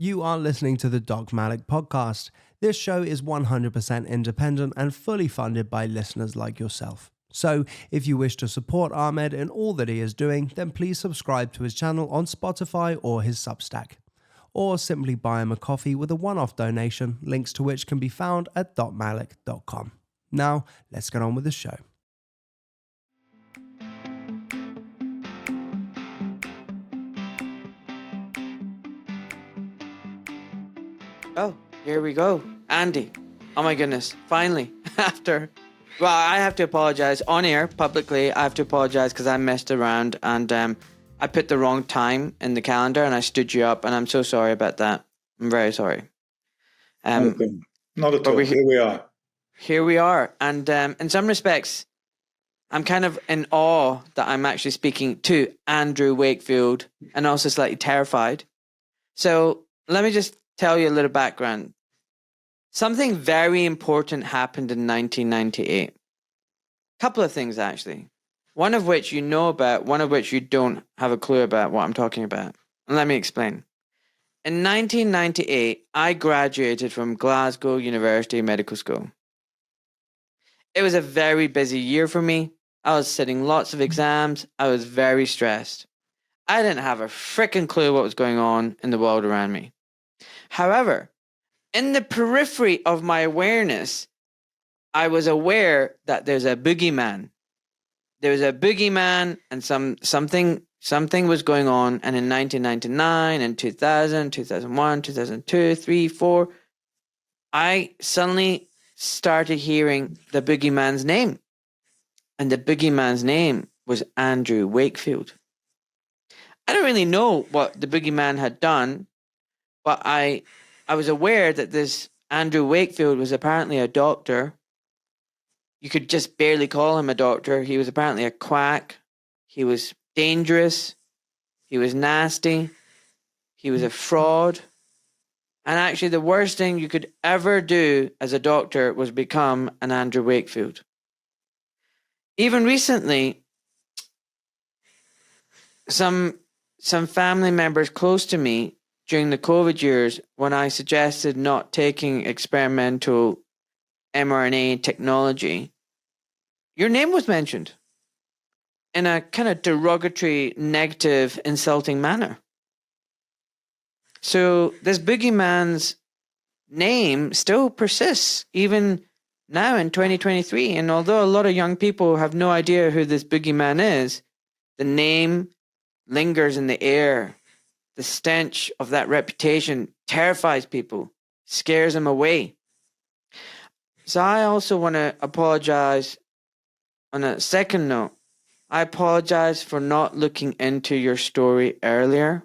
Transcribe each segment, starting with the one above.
You are listening to the Doc Malik podcast. This show is 100% independent and fully funded by listeners like yourself. So, if you wish to support Ahmed in all that he is doing, then please subscribe to his channel on Spotify or his Substack. Or simply buy him a coffee with a one-off donation, links to which can be found at docmalik.com. Now, let's get on with the show. Oh, here we go. Andy. Oh my goodness. Finally. Well, I have to apologize on air publicly. I have to apologize because I messed around and I put the wrong time in the calendar and I stood you up, and I'm so sorry about that. I'm very sorry. Okay. Not at all. Here we are. Here we are. And in some respects, I'm kind of in awe that I'm actually speaking to Andrew Wakefield, and also slightly terrified. So let me just tell you a little background. Something very important happened in 1998. A couple of things, actually. One of which you know about, one of which you don't have a clue about what I'm talking about. And let me explain. In 1998, I graduated from Glasgow University Medical School. It was a very busy year for me. I was sitting lots of exams. I was very stressed. I didn't have a freaking clue what was going on in the world around me. However, in the periphery of my awareness, I was aware that there's a boogeyman. There was a boogeyman, and something was going on. And in 1999 and 2000, 2001, 2002, 3, 4, I suddenly started hearing the boogeyman's name. And the boogeyman's name was Andrew Wakefield. I don't really know what the boogeyman had done, but I was aware that this Andrew Wakefield was apparently a doctor. You could just barely call him a doctor. He was apparently a quack. He was dangerous. He was nasty. He was a fraud. And actually, the worst thing you could ever do as a doctor was become an Andrew Wakefield. Even recently, some family members close to me during the COVID years, when I suggested not taking experimental mRNA technology, your name was mentioned in a kind of derogatory, negative, insulting manner. So this boogeyman's name still persists, even now in 2023. And although a lot of young people have no idea who this boogeyman is, the name lingers in the air. The stench of that reputation terrifies people, scares them away. So I also want to apologize on a second note. I apologize for not looking into your story earlier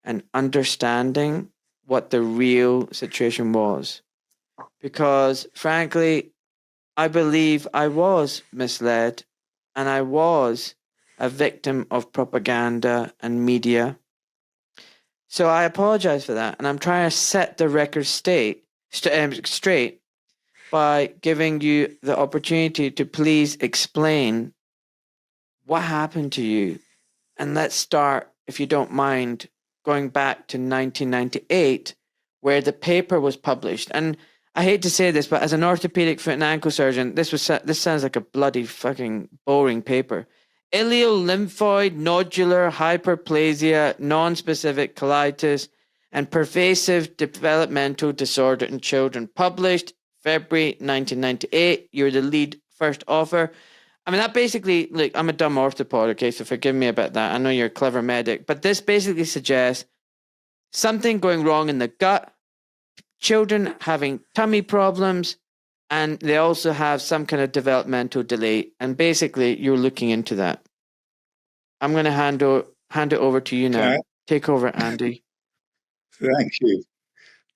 and understanding what the real situation was. Because frankly, I believe I was misled and I was a victim of propaganda and media. So I apologize for that, and I'm trying to set the record straight by giving you the opportunity to please explain what happened to you. And let's start, if you don't mind, going back to 1998, where the paper was published. And I hate to say this, but as an orthopedic foot and ankle surgeon, this sounds like a bloody fucking boring paper. Iliolymphoid nodular hyperplasia, non-specific colitis, and pervasive developmental disorder in children. Published February 1998. You're the lead first author. I mean, that basically, look, I'm a dumb orthopod, okay, so forgive me about that. I know you're a clever medic, but this basically suggests something going wrong in the gut, children having tummy problems, and they also have some kind of developmental delay. And basically, you're looking into that. I'm going to hand it over to you now. Okay. Take over, Andy. Thank you.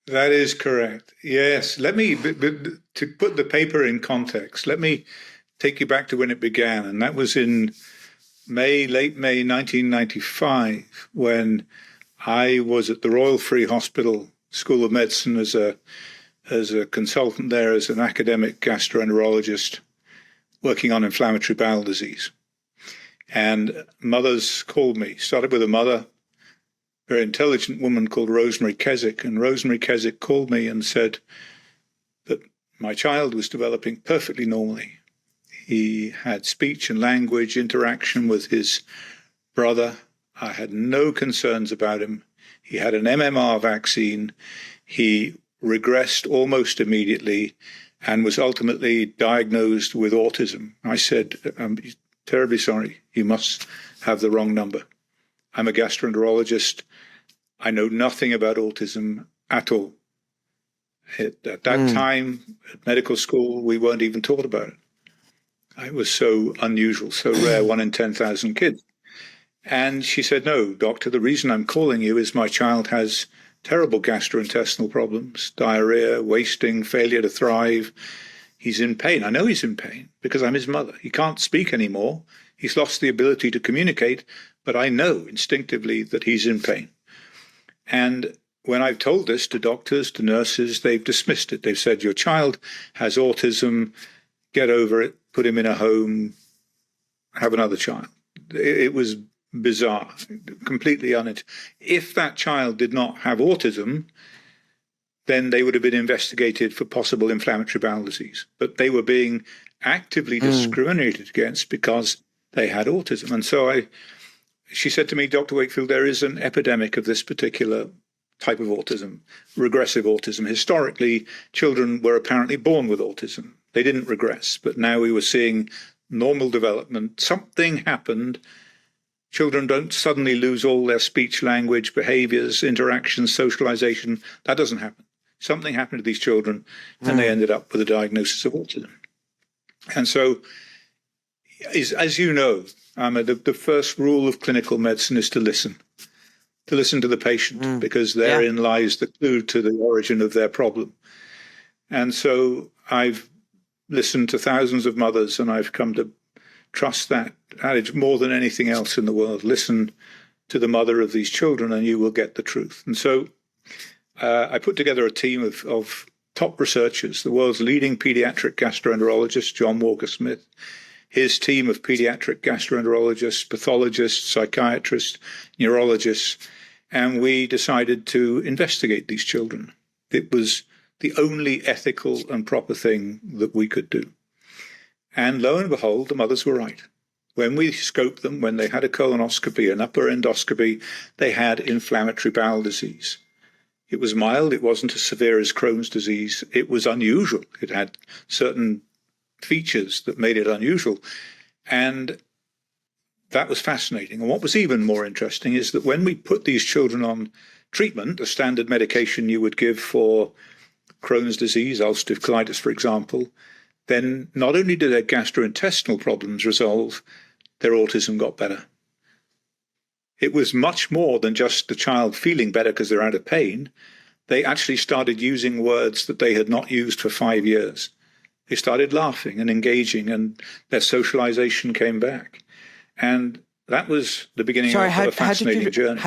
That is correct. Yes. Let me, to put the paper in context, let me take you back to when it began. And that was in late May 1995, when I was at the Royal Free Hospital School of Medicine as a consultant there, as an academic gastroenterologist working on inflammatory bowel disease. And mothers called me. Started with a mother, very intelligent woman called Rosemary Keswick. And Rosemary Keswick called me and said that my child was developing perfectly normally. He had speech and language interaction with his brother. I had no concerns about him. He had an MMR vaccine. He regressed almost immediately and was ultimately diagnosed with autism. I said, I'm terribly sorry, you must have the wrong number. I'm a gastroenterologist. I know nothing about autism at all. At that time, at medical school, we weren't even taught about it. It was so unusual, so rare, 1 in 10,000 kids. And she said, no, doctor, the reason I'm calling you is my child has terrible gastrointestinal problems, diarrhea, wasting, failure to thrive. He's in pain. I know he's in pain because I'm his mother. He can't speak anymore. He's lost the ability to communicate, but I know instinctively that he's in pain. And when I've told this to doctors, to nurses, they've dismissed it. They've said, your child has autism, get over it, put him in a home, have another child. It was bizarre, completely If that child did not have autism, then they would have been investigated for possible inflammatory bowel disease. But they were being actively discriminated against because they had autism. And so she said to me, Dr. Wakefield, there is an epidemic of this particular type of autism, regressive autism. Historically, children were apparently born with autism. They didn't regress, but now we were seeing normal development. Something happened. Children don't suddenly lose all their speech, language, behaviors, interactions, socialization. That doesn't happen. Something happened to these children, and they ended up with a diagnosis of autism. And so, as you know, the first rule of clinical medicine is to listen to the patient, because therein lies the clue to the origin of their problem. And so I've listened to thousands of mothers, and I've come to trust that adage more than anything else in the world. Listen to the mother of these children and you will get the truth. And so I put together a team of top researchers, the world's leading pediatric gastroenterologist, John Walker-Smith, his team of pediatric gastroenterologists, pathologists, psychiatrists, neurologists, and we decided to investigate these children. It was the only ethical and proper thing that we could do. And lo and behold, the mothers were right. When we scoped them, when they had a colonoscopy, an upper endoscopy, they had inflammatory bowel disease. It was mild. It wasn't as severe as Crohn's disease. It was unusual. It had certain features that made it unusual. And that was fascinating. And what was even more interesting is that when we put these children on treatment, a standard medication you would give for Crohn's disease, ulcerative colitis, for example, then not only did their gastrointestinal problems resolve, their autism got better. It was much more than just the child feeling better because they're out of pain. They actually started using words that they had not used for 5 years. They started laughing and engaging, and their socialization came back. And that was the beginning of a fascinating journey.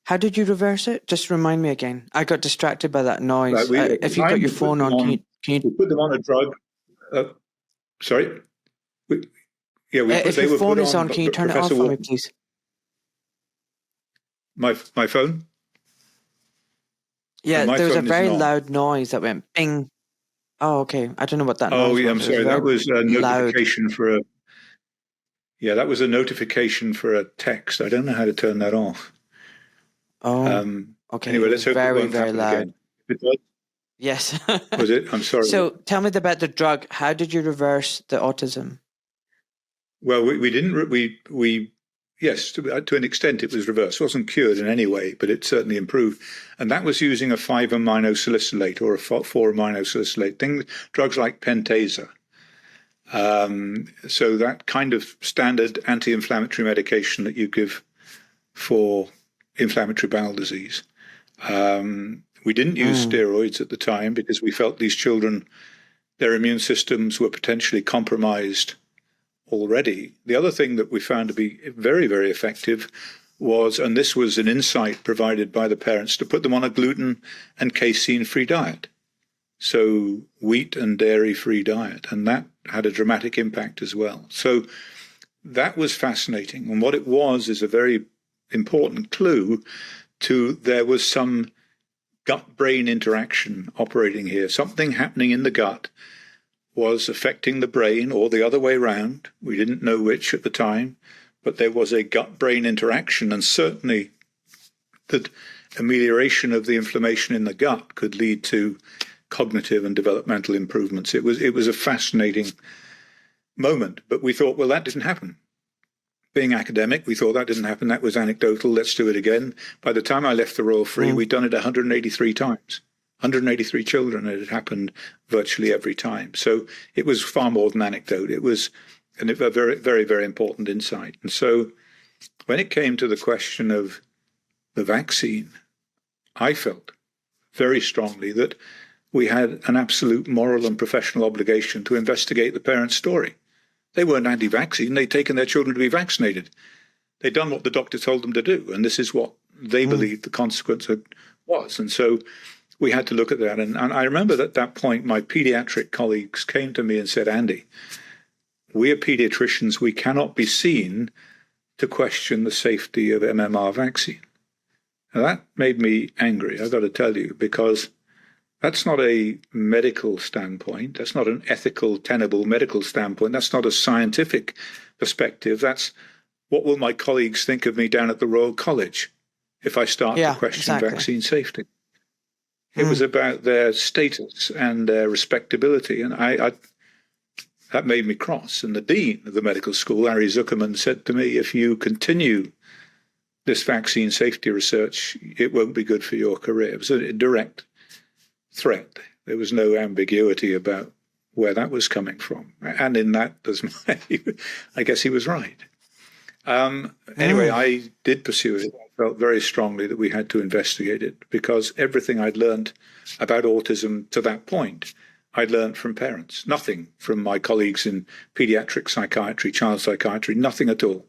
How did you reverse it? Just remind me again. I got distracted by that noise. If you've got your phone on, can you... We put them on a drug. Sorry? If your phone is on, can you turn it off for me, please? My phone? Yeah, there was a very loud noise that went bing. Oh, okay. I don't know what that noise was. Oh, yeah, I'm sorry. That was a notification for a... Yeah, that was a notification for a text. I don't know how to turn that off. Oh, okay. Anyway, let's hope it won't very happen loud. again. If it does, yes. was it? I'm sorry. So tell me about the drug. How did you reverse the autism? Well, we didn't. Yes, to an extent it was reversed. It wasn't cured in any way, but it certainly improved. And that was using a 5-aminosalicylate or a 4-aminosalicylate, drugs like Pentasa. So that kind of standard anti-inflammatory medication that you give for inflammatory bowel disease. We didn't use steroids at the time because we felt these children, their immune systems were potentially compromised already. The other thing that we found to be very, very effective was, and this was an insight provided by the parents, to put them on a gluten and casein-free diet. So wheat and dairy-free diet. And that had a dramatic impact as well. So that was fascinating. And what it was is a very important clue to there was some gut-brain interaction operating here. Something happening in the gut was affecting the brain, or the other way round. We didn't know which at the time, but there was a gut-brain interaction, and certainly that amelioration of the inflammation in the gut could lead to cognitive and developmental improvements. It was a fascinating moment, but we thought, well, that didn't happen. Being academic, we thought that didn't happen. That was anecdotal. Let's do it again. By the time I left the Royal Free, we'd done it 183 times. 183 children, it had happened virtually every time. So it was far more than anecdote. It was a very, very, very important insight. And so when it came to the question of the vaccine, I felt very strongly that we had an absolute moral and professional obligation to investigate the parents' story. They weren't anti-vaccine. They'd taken their children to be vaccinated. They'd done what the doctor told them to do, and this is what they believed the consequence was. And so we had to look at that. And I remember at that point, my pediatric colleagues came to me and said, Andy, we are pediatricians. We cannot be seen to question the safety of MMR vaccine. Now, that made me angry, I've got to tell you, because that's not a medical standpoint. That's not an ethical, tenable medical standpoint. That's not a scientific perspective. That's what will my colleagues think of me down at the Royal College if I start to question vaccine safety. It was about their status and their respectability. And I that made me cross. And the dean of the medical school, Harry Zuckerman, said to me, if you continue this vaccine safety research, it won't be good for your career. It was a direct threat. There was no ambiguity about where that was coming from. And in that, I guess he was right. Anyway, I did pursue it. I felt very strongly that we had to investigate it because everything I'd learned about autism to that point, I'd learned from parents. Nothing from my colleagues in pediatric psychiatry, child psychiatry, nothing at all.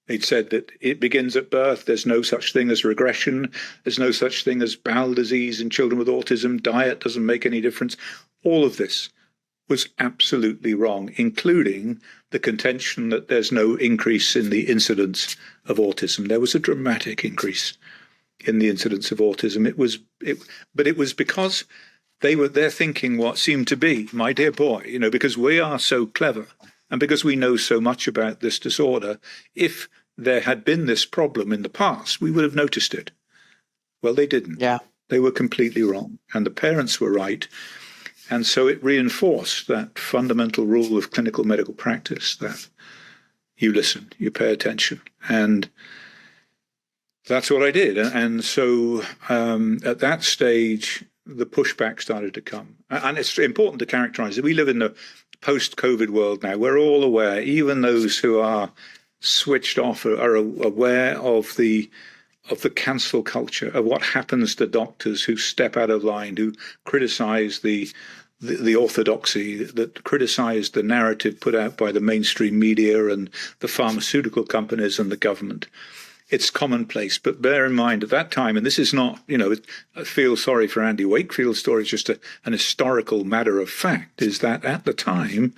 They'd said that it begins at birth. There's no such thing as regression. There's no such thing as bowel disease in children with autism. Diet doesn't make any difference. All of this was absolutely wrong, including the contention that there's no increase in the incidence of autism. There was a dramatic increase in the incidence of autism. But it was because they're thinking what seemed to be, my dear boy, because we are so clever and because we know so much about this disorder, if there had been this problem in the past, we would have noticed it. Well, they didn't. Yeah. They were completely wrong. And the parents were right. And so it reinforced that fundamental rule of clinical medical practice that you listen, you pay attention. And that's what I did. And so at that stage, the pushback started to come. And it's important to characterize it. We live in the post-COVID world now. We're all aware, even those who are switched off are aware of the cancel culture, of what happens to doctors who step out of line, who criticize the orthodoxy, that criticize the narrative put out by the mainstream media and the pharmaceutical companies and the government. It's commonplace, but bear in mind at that time, and this is not, I feel sorry for Andy Wakefield's story, it's just an historical matter of fact, is that at the time,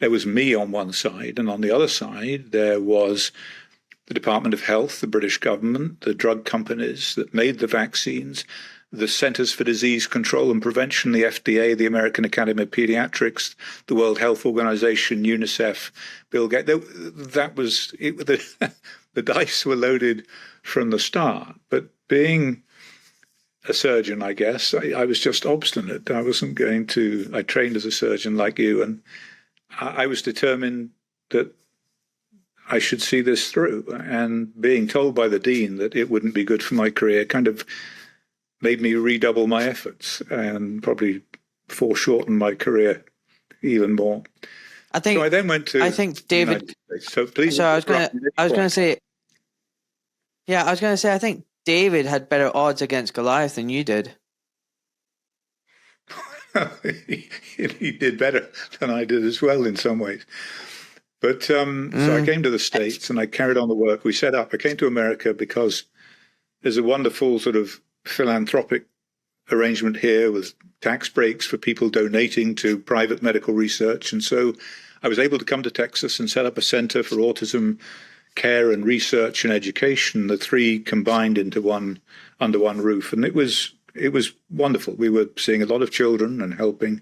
there was me on one side, and on the other side, there was the Department of Health, the British government, the drug companies that made the vaccines, the Centers for Disease Control and Prevention, the FDA, the American Academy of Pediatrics, the World Health Organization, UNICEF, Bill Gates. That was it. The dice were loaded from the start. But being a surgeon, I guess, I was just obstinate. I wasn't going to. I trained as a surgeon like you, and I was determined that I should see this through. And being told by the dean that it wouldn't be good for my career kind of made me redouble my efforts and probably foreshorten my career even more. So I then went to. I think David. So please. So I was going to say. Yeah, I was going to say. I think David had better odds against Goliath than you did. He did better than I did as well in some ways. But so I came to the States and I carried on the work we set up. I came to America because there's a wonderful sort of philanthropic arrangement here with tax breaks for people donating to private medical research. And so I was able to come to Texas and set up a center for autism care and research and education, the three combined into one under one roof. And it was wonderful. We were seeing a lot of children and helping.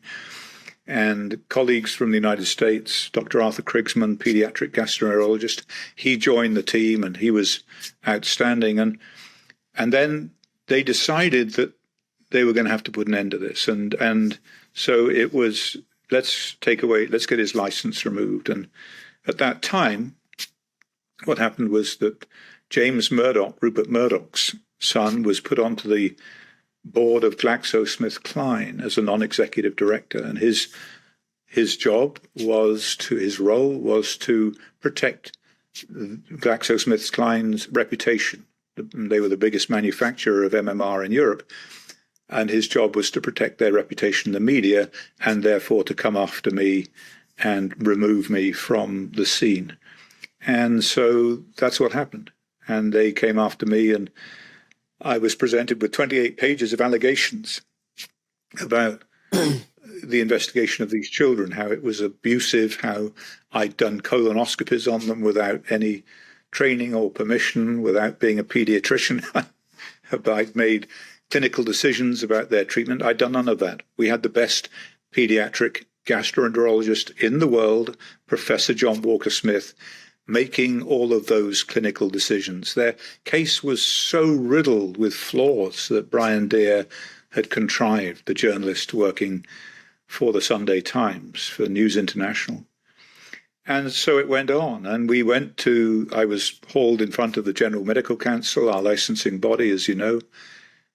And colleagues from the United States, Dr. Arthur Krigsman, pediatric gastroenterologist, he joined the team and he was outstanding. And then they decided that they were going to have to put an end to this. And so it was, let's get his license removed. And at that time, what happened was that James Murdoch, Rupert Murdoch's son, was put onto the board of GlaxoSmithKline as a non-executive director, and his role was to protect GlaxoSmithKline's reputation. They were the biggest manufacturer of MMR in Europe, and his job was to protect their reputation in the media, and therefore to come after me and remove me from the scene. And so that's what happened. And they came after me, and I was presented with 28 pages of allegations about the investigation of these children, how it was abusive, how I'd done colonoscopies on them without any training or permission, without being a pediatrician. I'd made clinical decisions about their treatment. I'd done none of that. We had the best pediatric gastroenterologist in the world, Professor John Walker Smith, making all of those clinical decisions. Their case was so riddled with flaws that Brian Deere had contrived, the journalist working for the Sunday Times, for News International. And so it went on. And I was hauled in front of the General Medical Council, our licensing body, as you know,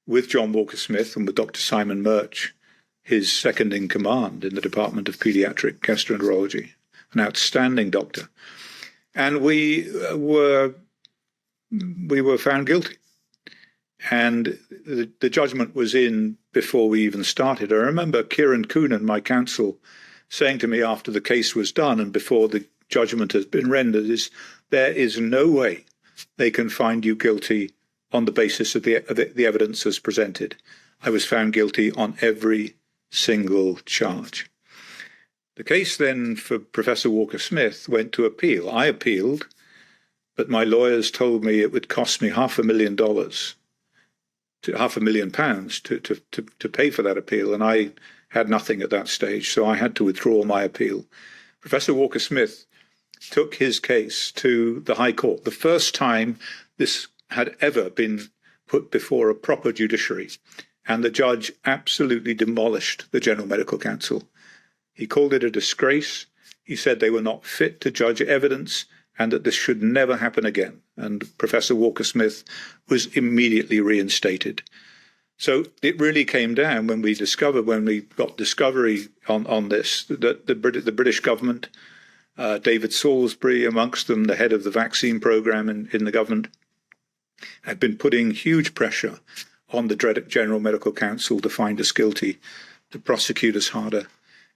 with John Walker Smith and with Dr. Simon Murch, his second in command in the Department of Pediatric Gastroenterology, an outstanding doctor. And we were found guilty. And the judgment was in before we even started. I remember Kieran Coonan, my counsel, saying to me after the case was done and before the judgment has been rendered, there is no way they can find you guilty on the basis of the evidence as presented. I was found guilty on every single charge. The case then for Professor Walker Smith went to appeal. I appealed, but my lawyers told me it would cost me £500,000 to pay for that appeal, and I had nothing at that stage, so I had to withdraw my appeal. Professor Walker Smith took his case to the High Court, the first time this had ever been put before a proper judiciary, and the judge absolutely demolished the General Medical Council. He called it a disgrace. He said they were not fit to judge evidence and that this should never happen again. And Professor Walker Smith was immediately reinstated. So it really came down when we got discovery on this, that the British government, David Salisbury amongst them, the head of the vaccine program in the government, had been putting huge pressure on the General Medical Council to find us guilty, to prosecute us harder.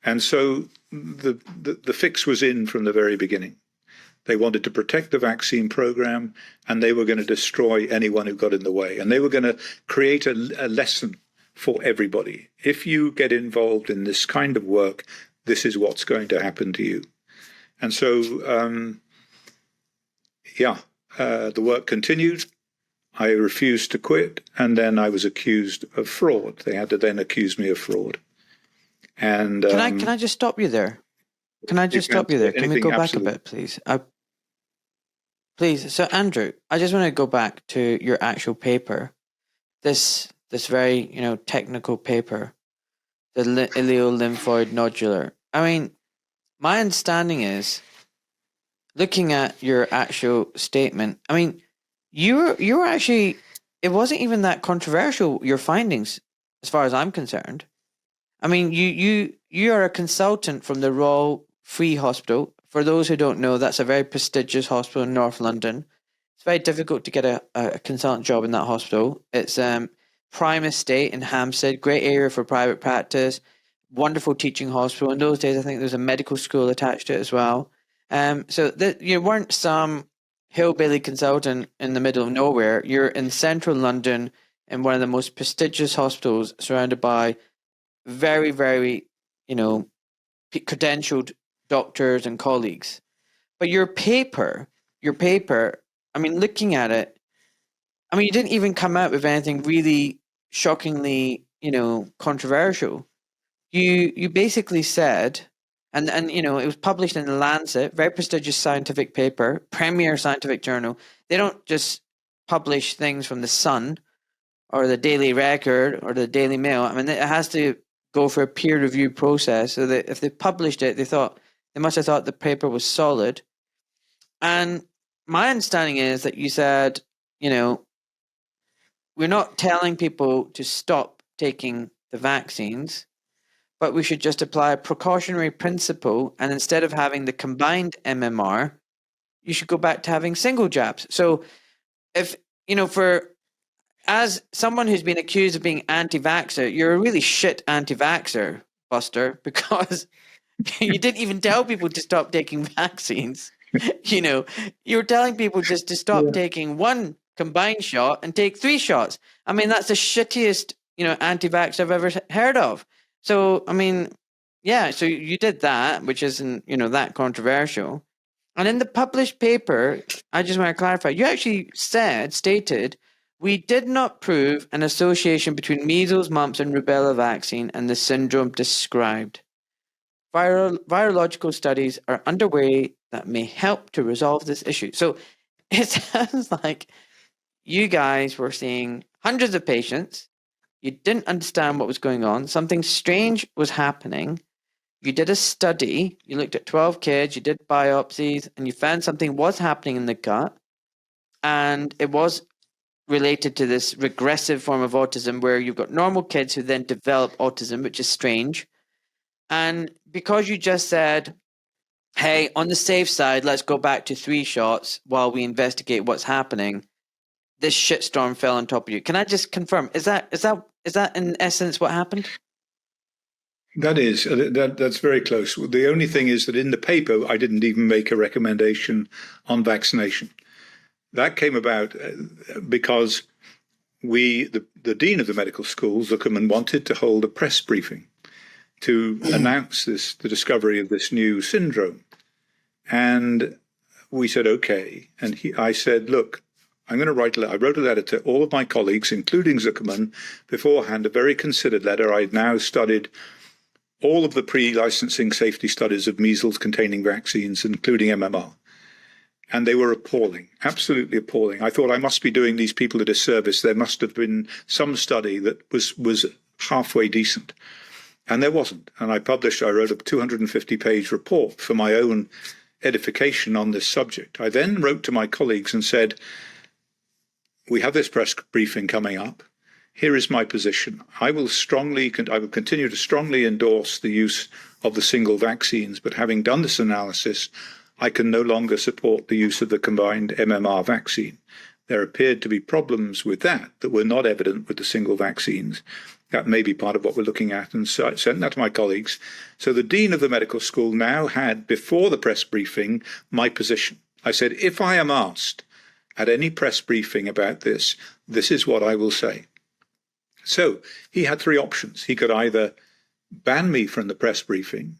And so the fix was in from the very beginning. They wanted to protect the vaccine program, and they were going to destroy anyone who got in the way. And they were going to create a lesson for everybody. If you get involved in this kind of work, this is what's going to happen to you. And so, the work continued. I refused to quit, and then I was accused of fraud. They had to then accuse me of fraud. And can I just stop you there? Can I just stop you there? Can we go back a bit, please? Please. So, Andrew, I just want to go back to your actual paper. This very technical paper, the ileolymphoid nodular. I mean, my understanding is, looking at your actual statement, I mean, you were actually, it wasn't even that controversial, your findings, as far as I'm concerned. I mean, you are a consultant from the Royal Free Hospital. For those who don't know, that's a very prestigious hospital in North London. It's very difficult to get a consultant job in that hospital. It's prime estate in Hampstead, great area for private practice, wonderful teaching hospital. In those days, I think there was a medical school attached to it as well. So you weren't some hillbilly consultant in the middle of nowhere. You're in central London in one of the most prestigious hospitals, surrounded by very, very, credentialed doctors and colleagues. But your paper your paper, I mean, looking at it, I mean, you didn't even come out with anything really shockingly, controversial. You basically said, and it was published in the Lancet, very prestigious scientific paper, premier scientific journal. They don't just publish things from the Sun or the Daily Record or the Daily Mail. I mean, it has to go for a peer review process. So that if they published it, they must have thought the paper was solid. And my understanding is that you said, we're not telling people to stop taking the vaccines, but we should just apply a precautionary principle. And instead of having the combined MMR, you should go back to having single jabs. So if, as someone who's been accused of being anti-vaxxer, you're a really shit anti-vaxxer, Buster, because you didn't even tell people to stop taking vaccines. You're telling people just to stop taking one combined shot and take 3 shots. I mean, that's the shittiest, anti-vax I've ever heard of. So, I mean, so you did that, which isn't, that controversial. And in the published paper, I just want to clarify, you actually stated, we did not prove an association between measles, mumps, and rubella vaccine and the syndrome described. Virological studies are underway that may help to resolve this issue. So it sounds like you guys were seeing hundreds of patients. You didn't understand what was going on. Something strange was happening. You did a study. You looked at 12 kids. You did biopsies, and you found something was happening in the gut. And it was related to this regressive form of autism where you've got normal kids who then develop autism, which is strange. And because you just said, hey, on the safe side, let's go back to 3 shots while we investigate what's happening, this shitstorm fell on top of you. Can I just confirm? Is that in essence what happened? That's very close. The only thing is that in the paper, I didn't even make a recommendation on vaccination. That came about because the dean of the medical school, Zuckerman, wanted to hold a press briefing to announce the discovery of this new syndrome. And we said, okay. And I said, look, I'm going to write a letter. I wrote a letter to all of my colleagues, including Zuckerman, beforehand, a very considered letter. I'd now studied all of the pre-licensing safety studies of measles-containing vaccines, including MMR. And they were appalling, absolutely appalling. I thought I must be doing these people a disservice. There must have been some study that was halfway decent. And there wasn't. And I wrote a 250-page report for my own edification on this subject. I then wrote to my colleagues and said, we have this press briefing coming up. Here is my position. I will continue to strongly endorse the use of the single vaccines, but having done this analysis, I can no longer support the use of the combined MMR vaccine. There appeared to be problems with that were not evident with the single vaccines. That may be part of what we're looking at, and so I sent that to my colleagues. So the dean of the medical school now had, before the press briefing, my position. I said, if I am asked at any press briefing about this, this is what I will say. So he had 3 options. He could either ban me from the press briefing.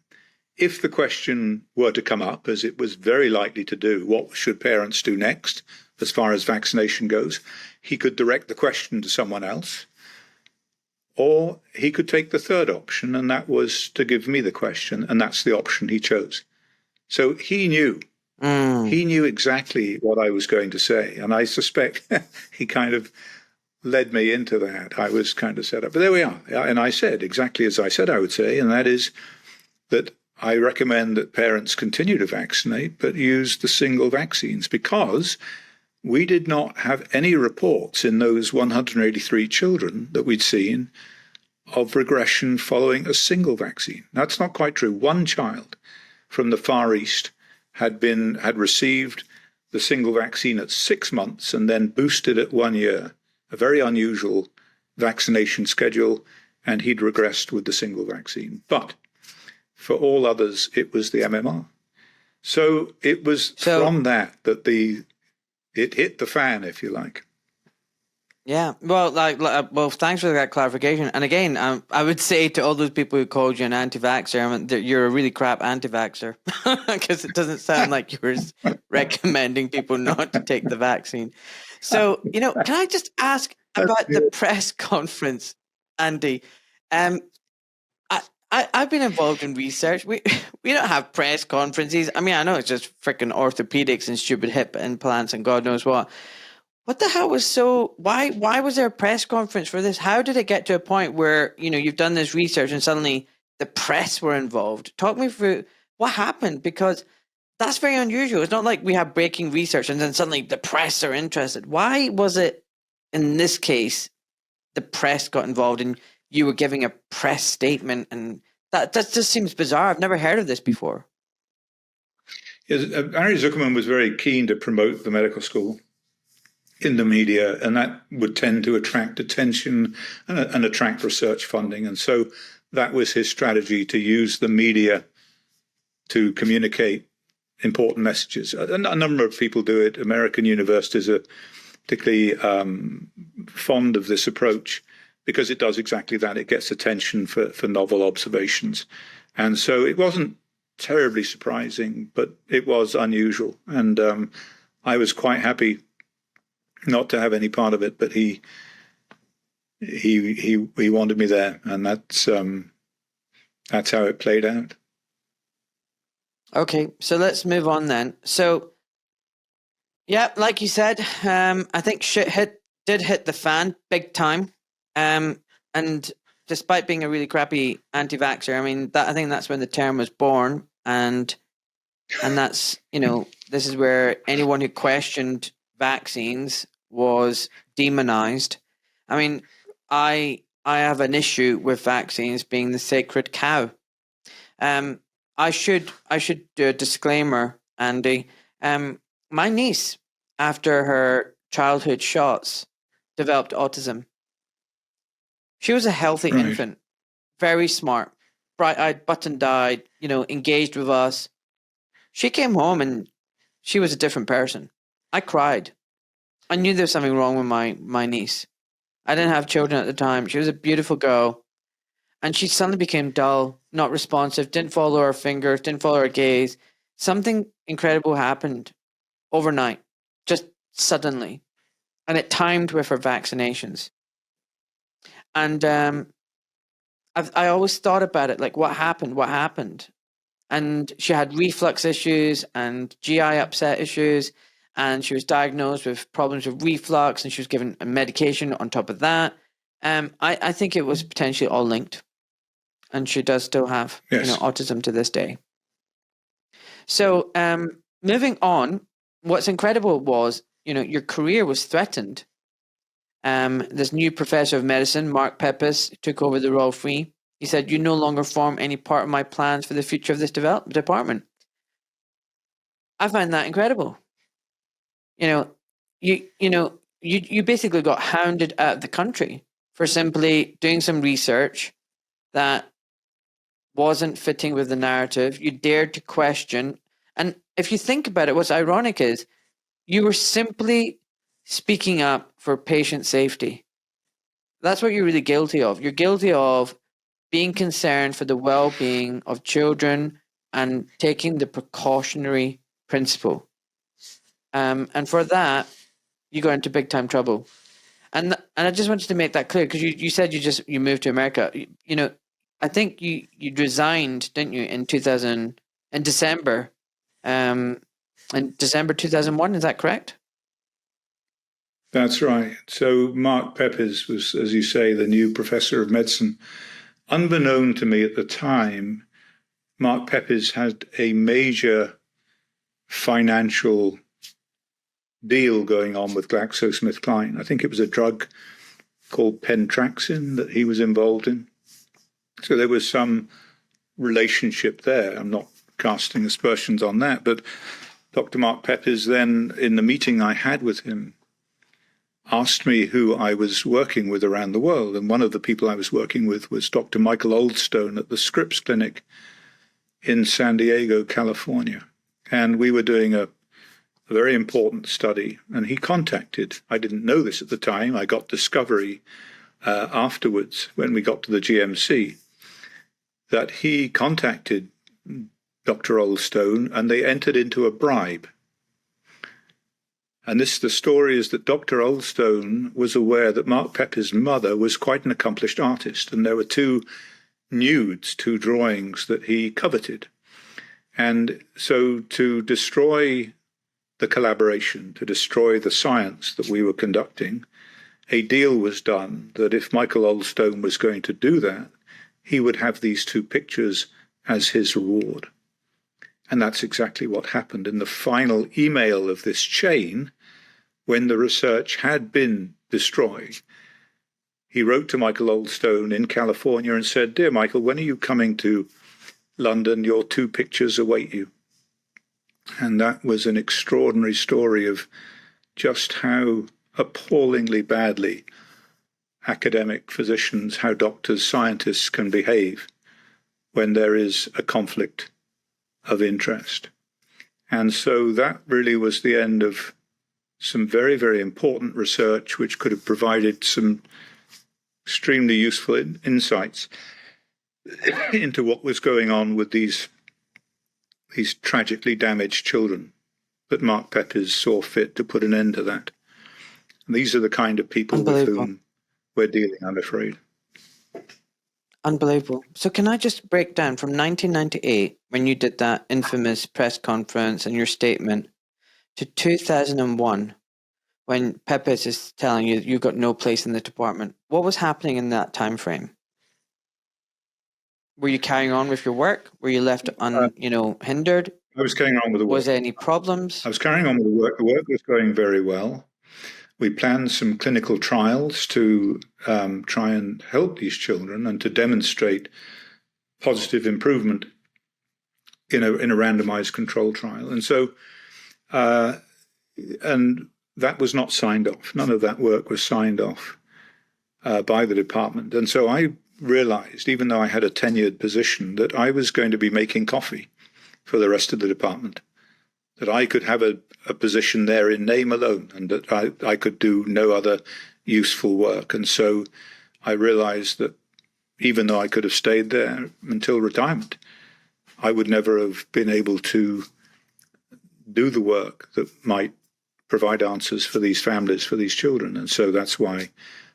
If the question were to come up, as it was very likely to do, what should parents do next as far as vaccination goes, he could direct the question to someone else. Or he could take the third option, and that was to give me the question, and that's the option he chose. So he knew. He knew exactly what I was going to say, and I suspect he kind of led me into that. I was kind of set up. But there we are. And I said exactly as I said I would say, and that is that I recommend that parents continue to vaccinate, but use the single vaccines, because we did not have any reports in those 183 children that we'd seen of regression following a single vaccine. That's not quite true. One child from the Far East had received the single vaccine at 6 months and then boosted at 1 year, a very unusual vaccination schedule, and he'd regressed with the single vaccine. But for all others, it was the MMR. So it was from that it hit the fan, if you like. Yeah, well, well, thanks for that clarification. And again, I would say to all those people who called you an anti-vaxxer, I mean, that you're a really crap anti-vaxxer, because it doesn't sound like you were recommending people not to take the vaccine. So, can I just ask about the press conference, Andy? Um, I've been involved in research. We don't have press conferences. I mean, I know it's just freaking orthopedics and stupid hip implants and God knows what. What the hell was why was there a press conference for this? How did it get to a point where, you've done this research and suddenly the press were involved? Talk me through what happened, because that's very unusual. It's not like we have breaking research and then suddenly the press are interested. Why was it in this case the press got involved and you were giving a press statement, and that just seems bizarre. I've never heard of this before. Yes, Ari Zuckerman was very keen to promote the medical school in the media, and that would tend to attract attention and attract research funding. And so that was his strategy, to use the media to communicate important messages. A number of people do it. American universities are particularly fond of this approach because it does exactly that. It gets attention for novel observations. And so it wasn't terribly surprising, but it was unusual. And I was quite happy not to have any part of it, but he wanted me there, and that's how it played out. Okay, so let's move on then. So, yeah, like you said, I think shit did hit the fan big time, and despite being a really crappy anti-vaxxer, I mean, I think that's when the term was born, and that's this is where anyone who questioned vaccines was demonized. I mean, I have an issue with vaccines being the sacred cow. I should do a disclaimer, Andy. My niece, after her childhood shots, developed autism. She was a healthy infant, very smart, bright-eyed, button-eyed, engaged with us. She came home and she was a different person. I cried. I knew there was something wrong with my niece. I didn't have children at the time. She was a beautiful girl. And she suddenly became dull, not responsive, didn't follow her fingers, didn't follow her gaze. Something incredible happened overnight, just suddenly. And it timed with her vaccinations. And I always thought about it, like, what happened? And she had reflux issues and GI upset issues. And she was diagnosed with problems with reflux, and she was given a medication on top of that. I think it was potentially all linked. And she does still have autism to this day. So moving on, what's incredible was, your career was threatened. This new professor of medicine, Mark Pepys, took over the Royal Free. He said, "You no longer form any part of my plans for the future of this department." I find that incredible. You basically got hounded out of the country for simply doing some research that wasn't fitting with the narrative. You dared to question. And if you think about it, what's ironic is you were simply speaking up for patient safety. That's what you're really guilty of. You're guilty of being concerned for the well-being of children and taking the precautionary principle. And for that, you got into big time trouble. And I just wanted to make that clear, because you said you moved to America. I think you resigned, didn't you, in December, in December 2001. Is that correct? That's right. So Mark Pepys was, as you say, the new professor of medicine. Unbeknown to me at the time, Mark Pepys had a major financial deal going on with GlaxoSmithKline. I think it was a drug called Pentraxin that he was involved in. So there was some relationship there. I'm not casting aspersions on that, but Dr. Mark Pepys then, in the meeting I had with him, asked me who I was working with around the world. And one of the people I was working with was Dr. Michael Oldstone at the Scripps Clinic in San Diego, California. And we were doing a a very important study. And he contacted, I didn't know this at the time, I got discovery afterwards when we got to the GMC, that he contacted Dr. Oldstone and they entered into a bribe. And the story is that Dr. Oldstone was aware that Mark Pepper's mother was quite an accomplished artist, and there were two nudes, two drawings that he coveted. And so to destroy the collaboration, to destroy the science that we were conducting, a deal was done that if Michael Oldstone was going to do that, he would have these two pictures as his reward. And that's exactly what happened. In the final email of this chain, when the research had been destroyed, he wrote to Michael Oldstone in California and said, "Dear Michael, when are you coming to London? Your two pictures await you." And that was an extraordinary story of just how appallingly badly academic physicians, how doctors, scientists can behave when there is a conflict of interest. And so that really was the end of some very, very important research, which could have provided some extremely useful insights into what was going on with these tragically damaged children. But Mark Peppers saw fit to put an end to that. And these are the kind of people with whom we're dealing, I'm afraid. Unbelievable. So can I just break down from 1998, when you did that infamous press conference and your statement, to 2001, when Pepys is telling you you've got no place in the department? What was happening in that time frame? Were you carrying on with your work? Were you left hindered? I was carrying on with the work. Was there any problems? I was carrying on with the work. The work was going very well. We planned some clinical trials to try and help these children and to demonstrate positive improvement in a randomized control trial. And so, and that was not signed off. None of that work was signed off by the department. And so I realized, even though I had a tenured position, that I was going to be making coffee for the rest of the department, that I could have a position there in name alone, and that I could do no other useful work. And so I realized that even though I could have stayed there until retirement, I would never have been able to do the work that might provide answers for these families, for these children. And so that's why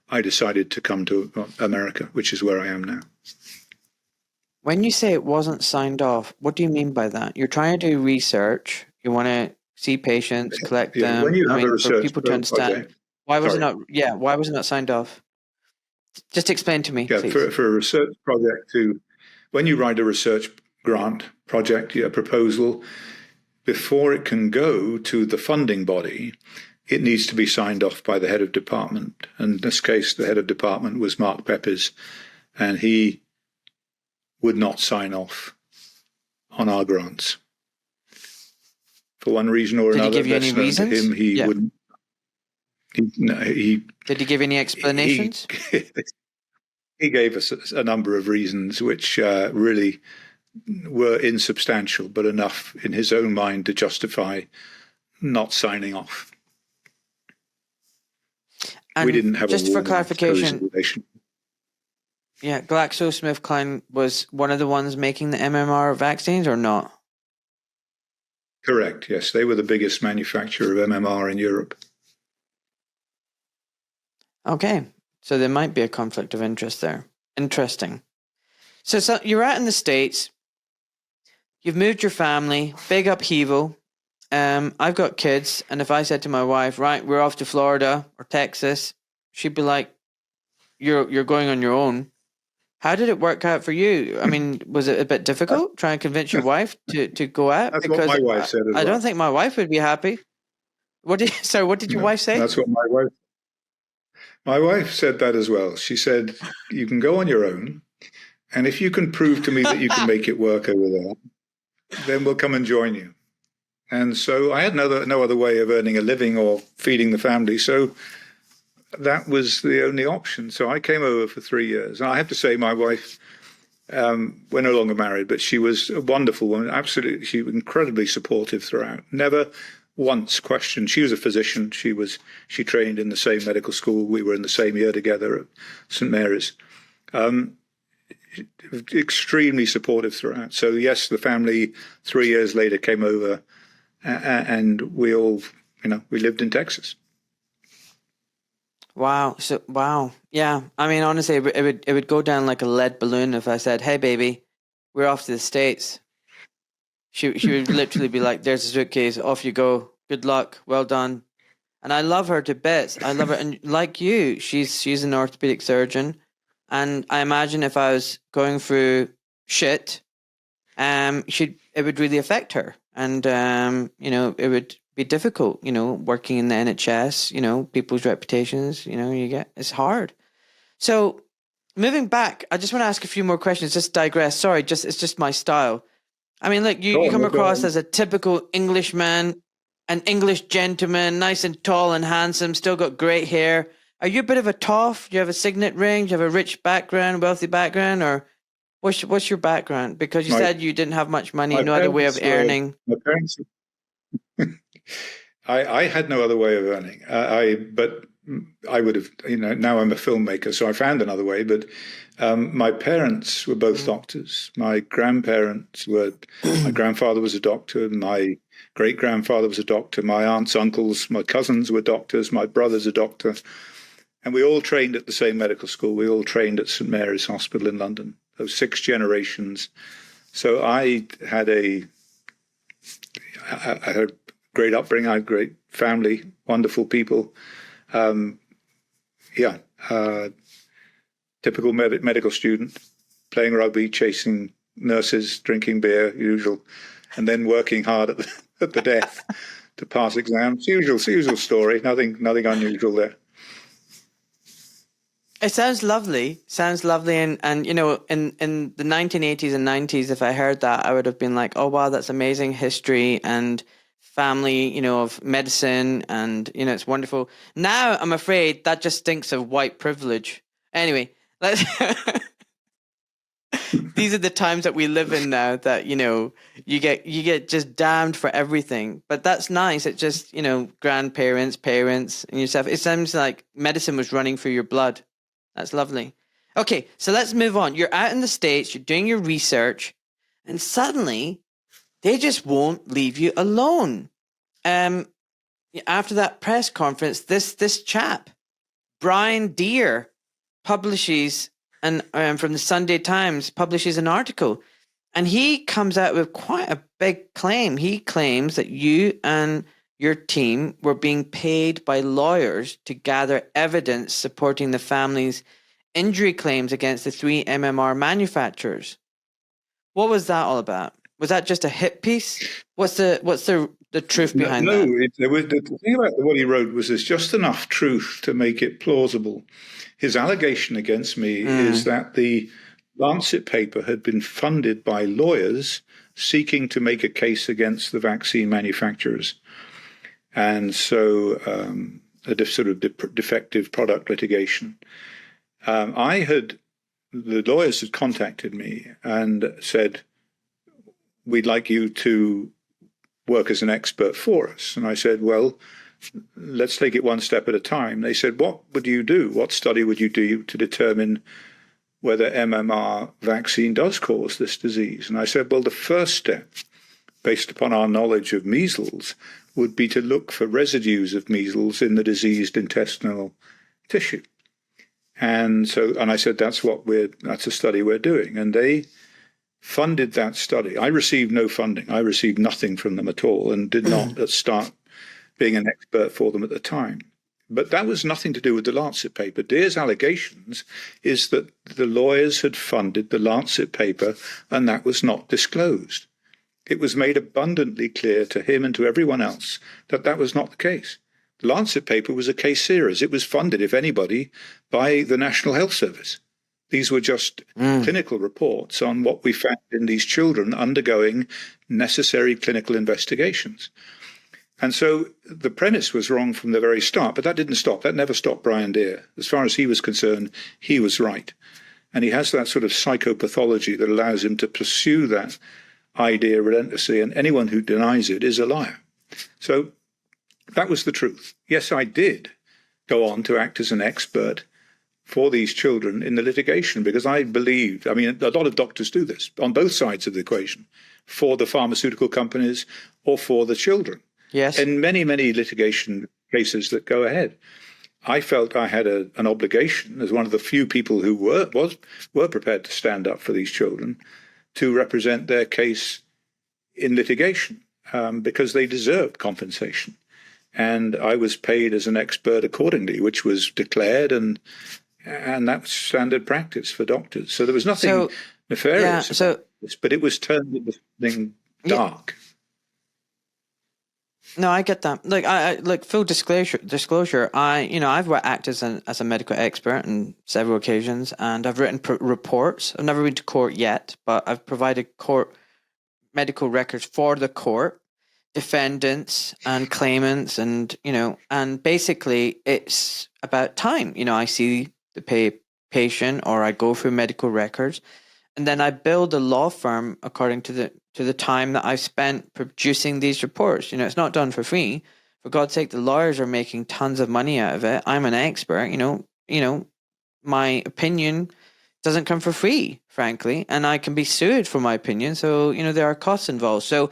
I decided to come to America, which is where I am now. When you say it wasn't signed off, what do you mean by that? You're trying to do research. You want to see patients, collect them. When you have a research for people to understand, project, why was it not? Yeah, why was it not signed off? Just explain to me, please. For a research project, when you write a research grant project, a proposal, before it can go to the funding body, it needs to be signed off by the head of department. And in this case, the head of department was Mark Peppers, and he would not sign off on our grants. For one reason or another. Did he give you any reasons? Him, he wouldn't. Did he give any explanations? He gave us a number of reasons which really were insubstantial, but enough in his own mind to justify not signing off. And we didn't have just a for clarification. Relation. Yeah, GlaxoSmithKline was one of the ones making the MMR vaccines, or not? Correct, yes. They were the biggest manufacturer of MMR in Europe. Okay, so there might be a conflict of interest there. Interesting. So you're out in the States. You've moved your family, big upheaval. I've got kids, and if I said to my wife, right, we're off to Florida or Texas, she'd be like, you're going on your own. How did it work out for you? I mean, was it a bit difficult trying to convince your wife to go out? That's because what my wife said as well. I don't think my wife would be happy. What did your wife say? That's what my wife said that as well. She said, you can go on your own, and if you can prove to me that you can make it work over there, then we'll come and join you. And so I had no other way of earning a living or feeding the family. So that was the only option. So I came over for 3 years. And I have to say, my wife, we're no longer married, but she was a wonderful woman. Absolutely. She was incredibly supportive throughout. Never once questioned. She was a physician. She trained in the same medical school. We were in the same year together at St. Mary's. Extremely supportive throughout. So yes, the family 3 years later came over, and we all, we lived in Texas. Wow. So wow. Yeah. I mean, honestly, it would go down like a lead balloon if I said, "Hey, baby, we're off to the States." She would literally be like, "There's a suitcase. Off you go. Good luck. Well done." And I love her to bits. I love her, and like you, she's an orthopedic surgeon, and I imagine if I was going through shit, it would really affect her, and it would be difficult, working in the NHS, people's reputations, it's hard. So moving back, I just want to ask a few more questions, just digress. Sorry, it's just my style. I mean, look, you come across as a typical Englishman, an English gentleman, nice and tall and handsome, still got great hair. Are you a bit of a toff? Do you have a signet ring? Do you have a rich background, wealthy background, or what's your background? Because you said you didn't have much money, no other way of earning. My parents, I had no other way of earning. But I would have, now I'm a filmmaker, so I found another way. But my parents were both doctors. My grandparents my grandfather was a doctor. My great-grandfather was a doctor. My aunts, uncles, my cousins were doctors. My brother's a doctor. And we all trained at the same medical school. We all trained at St. Mary's Hospital in London. Those 6 generations. So I had a great upbringing. I had a great family, wonderful people. Typical medical student, playing rugby, chasing nurses, drinking beer, usual, and then working hard at the death to pass exams. Usual story. Nothing unusual there. It sounds lovely. And in the 1980s and 90s, if I heard that, I would have been like, oh, wow, that's amazing history and family, of medicine, and, it's wonderful. Now, I'm afraid that just stinks of white privilege. Anyway, these are the times that we live in now that, you get just damned for everything. But that's nice. It just, grandparents, parents, and yourself. It sounds like medicine was running through your blood. That's lovely. Okay, so let's move on. You're out in the States, you're doing your research, and suddenly they just won't leave you alone. After that press conference, this chap, Brian Deere, publishes from the Sunday Times, publishes an article, and he comes out with quite a big claim. He claims that you and your team were being paid by lawyers to gather evidence supporting the family's injury claims against the 3 MMR manufacturers. What was that all about? Was that just a hit piece? What's the truth behind that? The thing about what he wrote was there's just enough truth to make it plausible. His allegation against me is that the Lancet paper had been funded by lawyers seeking to make a case against the vaccine manufacturers. And so a sort of defective product litigation. The lawyers had contacted me and said, we'd like you to work as an expert for us. And I said, well, let's take it one step at a time. They said, what would you do? What study would you do to determine whether MMR vaccine does cause this disease? And I said, well, the first step, based upon our knowledge of measles, would be to look for residues of measles in the diseased intestinal tissue. And I said, that's a study we're doing. And they funded that study. I received no funding. I received nothing from them at all and did not start being an expert for them at the time. But that was nothing to do with the Lancet paper. Deere's allegations is that the lawyers had funded the Lancet paper and that was not disclosed. It was made abundantly clear to him and to everyone else that that was not the case. The Lancet paper was a case series. It was funded, if anybody, by the National Health Service. These were just clinical reports on what we found in these children undergoing necessary clinical investigations. And so the premise was wrong from the very start, but that didn't stop. That never stopped Brian Deere. As far as he was concerned, he was right. And he has that sort of psychopathology that allows him to pursue that idea relentlessly, and anyone who denies it is a liar. So That was the truth. Yes, I did go on to act as an expert for these children in the litigation because I believed, I mean, a lot of doctors do this on both sides of the equation, for the pharmaceutical companies or for the children. Yes. In many, many litigation cases that go ahead, I felt I had an obligation as one of the few people who were prepared to stand up for these children to represent their case in litigation because they deserved compensation. And I was paid as an expert accordingly, which was declared, and that was standard practice for doctors. So there was nothing nefarious about this, but it was turned into something dark. No, I get that. Like, I like full disclosure. I've acted as a medical expert on several occasions, and I've written reports. I've never been to court yet, but I've provided medical records for the court, defendants and claimants, and basically it's about time. I see the patient, or I go through medical records, and then I build a law firm according to the time that I've spent producing these reports. It's not done for free. For God's sake, the lawyers are making tons of money out of it. I'm an expert. My opinion doesn't come for free, frankly, and I can be sued for my opinion. So there are costs involved. So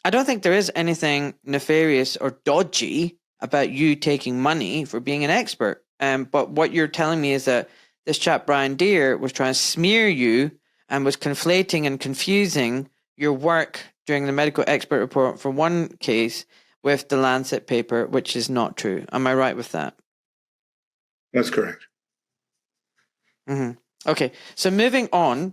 I don't think there is anything nefarious or dodgy about you taking money for being an expert. But what you're telling me is that this chap, Brian Deere, was trying to smear you and was conflating and confusing your work during the medical expert report for one case with the Lancet paper, which is not true. Am I right with that? That's correct. Mm-hmm. Okay, so moving on.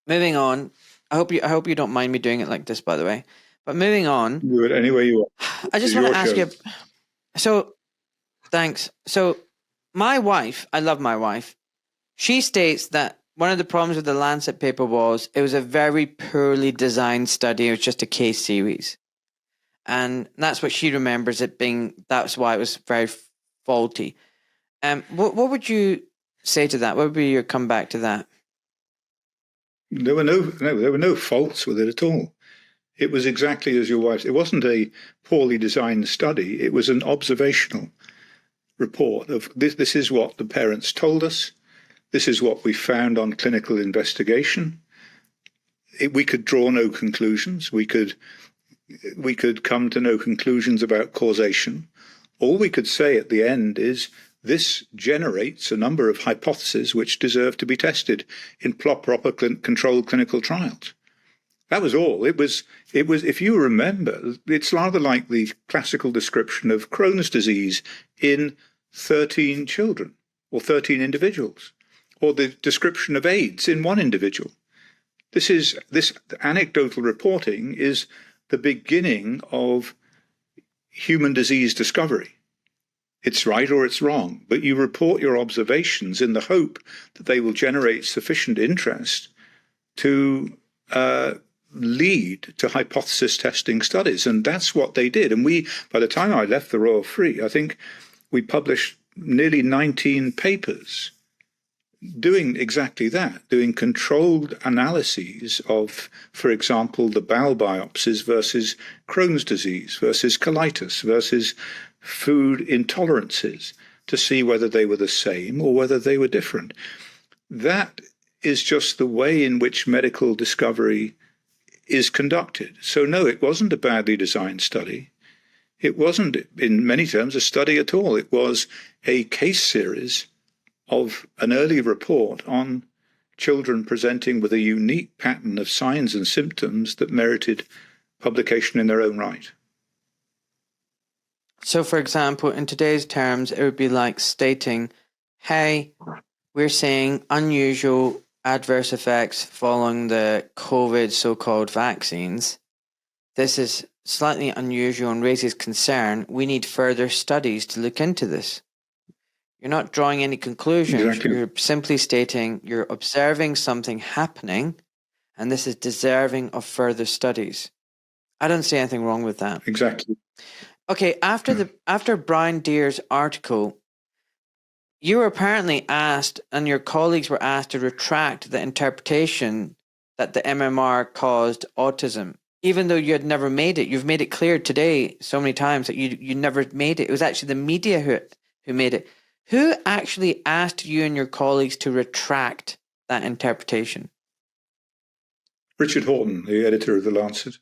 I hope you don't mind me doing it like this, by the way. But moving on. Do it any way you want. I just want to ask you. So, thanks. So, my wife, I love my wife. She states that one of the problems with the Lancet paper was it was a very poorly designed study. It was just a case series. And that's what she remembers it being. That's why it was very faulty. What would you say to that? What would be your comeback to that? There were no faults with it at all. It was exactly as your wife. It wasn't a poorly designed study. It was an observational report of this. This is what the parents told us. This is what we found on clinical investigation. We could draw no conclusions. We could come to no conclusions about causation. All we could say at the end is this generates a number of hypotheses which deserve to be tested in proper controlled clinical trials. That was all. It was. If you remember, it's rather like the classical description of Crohn's disease in 13 children or 13 individuals, or the description of AIDS in one individual. This anecdotal reporting is the beginning of human disease discovery. It's right or it's wrong, but you report your observations in the hope that they will generate sufficient interest to lead to hypothesis testing studies. And that's what they did. And by the time I left the Royal Free, I think we published nearly 19 papers doing exactly that, doing controlled analyses of, for example, the bowel biopsies versus Crohn's disease versus colitis versus food intolerances to see whether they were the same or whether they were different. That is just the way in which medical discovery is conducted. So no, it wasn't a badly designed study. It wasn't, in many terms, a study at all. It was a case series of an early report on children presenting with a unique pattern of signs and symptoms that merited publication in their own right. So, for example, in today's terms, it would be like stating, hey, we're seeing unusual adverse effects following the COVID so-called vaccines. This is slightly unusual and raises concern. We need further studies to look into this. You're not drawing any conclusions. Exactly. You're simply stating you're observing something happening, and this is deserving of further studies. I don't see anything wrong with that. Exactly. Okay, after Brian Deere's article, you were apparently asked, and your colleagues were asked to retract the interpretation that the MMR caused autism. even though you had never made it. You've made it clear today so many times that you never made it. It was actually the media who made it. Who actually asked you and your colleagues to retract that interpretation? Richard Horton, the editor of the Lancet,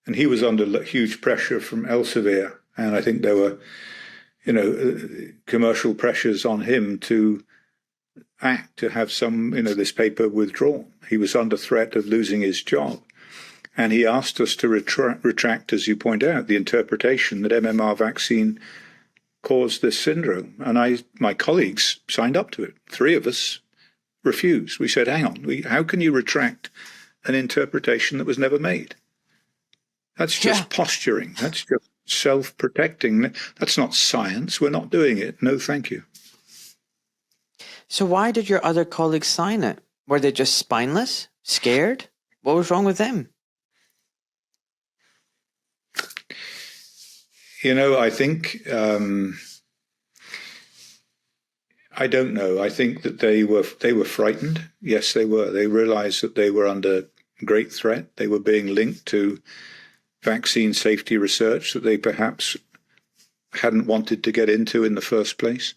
and he was under huge pressure from Elsevier, and I think there were, commercial pressures on him to act, to have this paper withdrawn. He was under threat of losing his job. And he asked us to retract, as you point out, the interpretation that MMR vaccine caused this syndrome. And my colleagues signed up to it. 3 of us refused. We said, hang on, how can you retract an interpretation that was never made? That's just posturing. That's just self-protecting. That's not science. We're not doing it. No, thank you. So why did your other colleagues sign it? Were they just spineless? Scared? What was wrong with them? I think, I don't know. I think that they were frightened. Yes, they were. They realized that they were under great threat. They were being linked to vaccine safety research that they perhaps hadn't wanted to get into in the first place.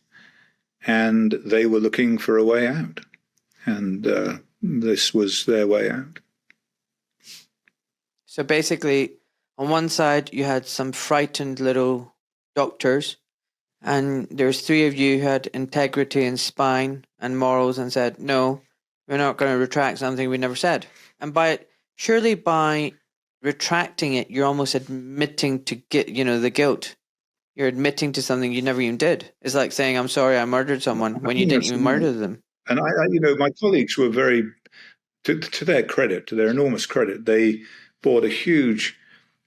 And they were looking for a way out. And this was their way out. So basically, on one side, you had some frightened little doctors, and there's 3 of you who had integrity and spine and morals and said, no, we're not going to retract something we never said. And surely by retracting it, you're almost admitting to the guilt. You're admitting to something you never even did. It's like saying, I'm sorry, I murdered someone when you didn't even murder them. And my colleagues were very, to their credit, to their enormous credit, they brought a huge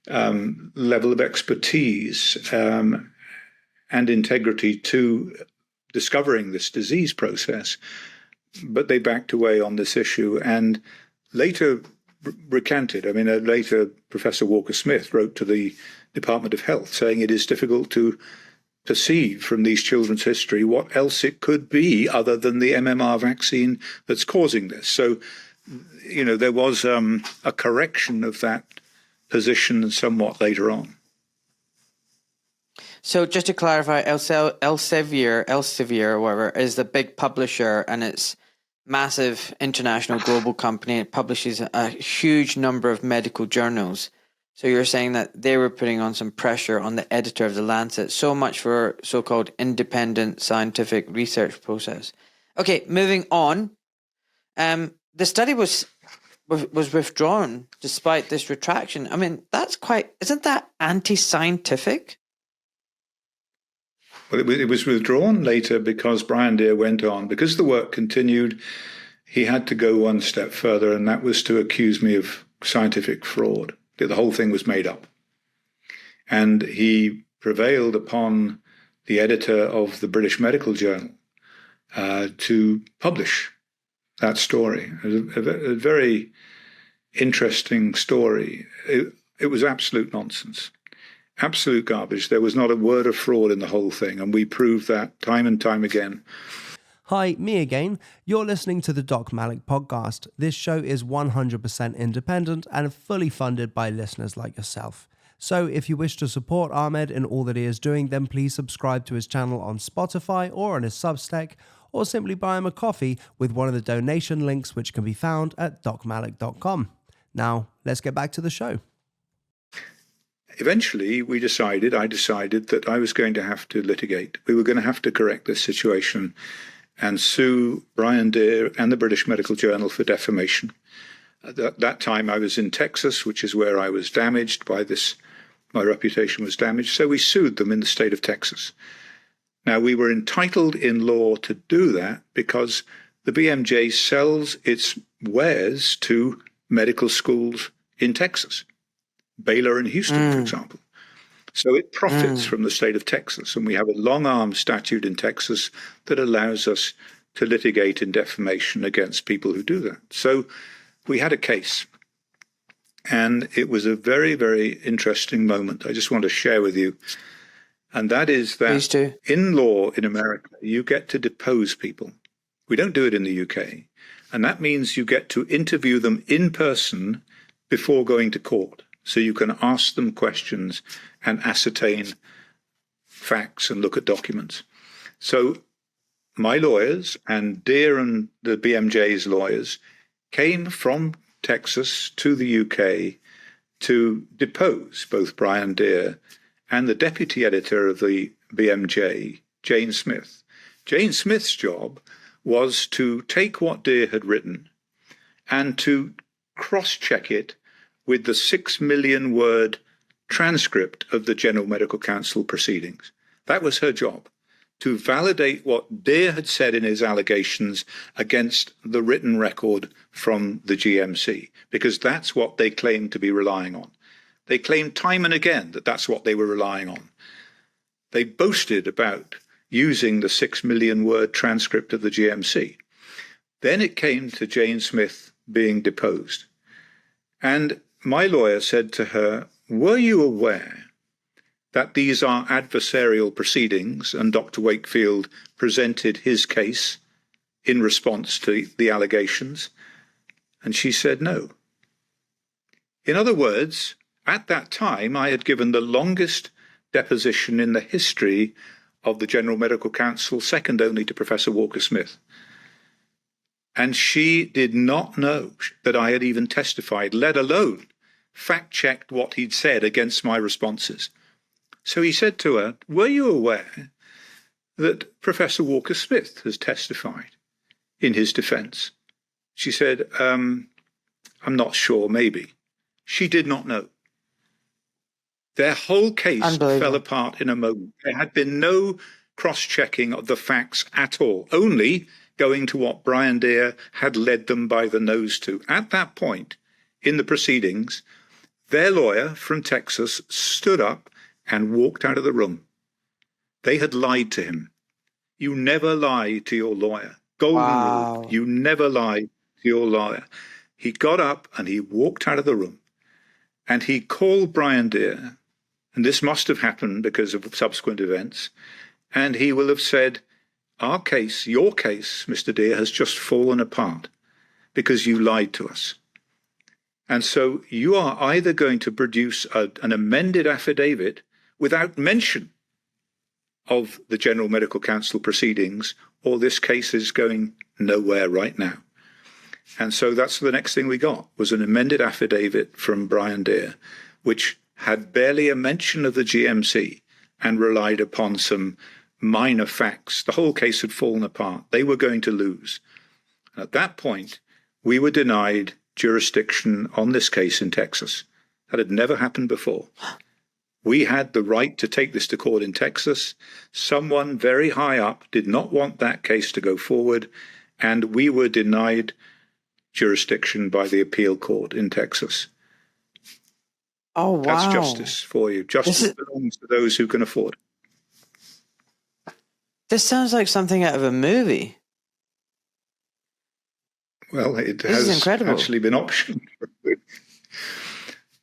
level of expertise and integrity to discovering this disease process. But they backed away on this issue and later recanted. Later Professor Walker-Smith wrote to the Department of Health saying it is difficult to perceive from these children's history what else it could be other than the MMR vaccine that's causing this. So, there was a correction of that position somewhat later on. So just to clarify, Elsevier or whatever is the big publisher, and it's massive international global company. It publishes a huge number of medical journals. So you're saying that they were putting on some pressure on the editor of the Lancet. So much for so-called independent scientific research process. Okay, moving on. The study was withdrawn despite this retraction. Isn't that anti-scientific? Well, it was withdrawn later because Brian Deere went on. Because the work continued, he had to go one step further, and that was to accuse me of scientific fraud. The whole thing was made up. And he prevailed upon the editor of the British Medical Journal to publish that story. It was a very interesting story. It was absolute nonsense, absolute garbage. There was not a word of fraud in the whole thing, and we proved that time and time again. Hi, me again. You're listening to the Doc Malik podcast. This show is 100% independent and fully funded by listeners like yourself. So if you wish to support Ahmed in all that he is doing, then please subscribe to his channel on Spotify or on his Substack, or simply buy him a coffee with one of the donation links which can be found at docmalik.com. Now, let's get back to the show. Eventually, I decided that I was going to have to litigate. We were going to have to correct this situation and sue Brian Deere and the British Medical Journal for defamation. At that time, I was in Texas, which is where I was damaged by this. My reputation was damaged, so we sued them in the state of Texas. Now, we were entitled in law to do that because the BMJ sells its wares to medical schools in Texas, Baylor and Houston, for example. So it profits from the state of Texas, and we have a long-arm statute in Texas that allows us to litigate in defamation against people who do that. So we had a case, and it was a very, very interesting moment I just want to share with you. And that is that in law in America, you get to depose people. We don't do it in the UK. And that means you get to interview them in person before going to court. so you can ask them questions and ascertain facts and look at documents. So my lawyers and Deere and the BMJ's lawyers came from Texas to the UK to depose both Brian Deere and the deputy editor of the BMJ, Jane Smith. Jane Smith's job was to take what Deere had written and to cross-check it with the 6 million word transcript of the General Medical Council proceedings. That was her job, to validate what Deere had said in his allegations against the written record from the GMC, because that's what they claimed to be relying on. They claimed time and again that that's what they were relying on. They boasted about using the 6 million word transcript of the GMC. Then it came to Jane Smith being deposed. And my lawyer said to her, "Were you aware that these are adversarial proceedings and Dr. Wakefield presented his case in response to the allegations?" And she said no. In other words, at that time, I had given the longest deposition in the history of the General Medical Council, second only to Professor Walker-Smith. And she did not know that I had even testified, let alone fact-checked what he'd said against my responses. So he said to her, "Were you aware that Professor Walker-Smith has testified in his defense?" She said, "I'm not sure, maybe." She did not know. Their whole case fell apart in a moment. There had been no cross-checking of the facts at all, only going to what Brian Deere had led them by the nose to. At that point in the proceedings, their lawyer from Texas stood up and walked out of the room. They had lied to him. You never lie to your lawyer. Golden rule. You never lie to your lawyer. He got up and he walked out of the room. And he called Brian Deere, and this must have happened because of subsequent events, and he will have said, "Our case, your case, Mr. Deere, has just fallen apart because you lied to us. And so you are either going to produce an amended affidavit without mention of the General Medical Council proceedings, or this case is going nowhere right now." And so that's the next thing we got, was an amended affidavit from Brian Deere, which had barely a mention of the GMC and relied upon some minor facts. The whole case had fallen apart. They were going to lose. And at that point, we were denied jurisdiction on this case in Texas. That had never happened before. We had the right to take this to court in Texas. Someone very high up did not want that case to go forward, and we were denied jurisdiction by the appeal court in Texas. Oh, wow. That's justice for you. Justice belongs to those who can afford it. This sounds like something out of a movie. Well, it This is has incredible. actually been optioned.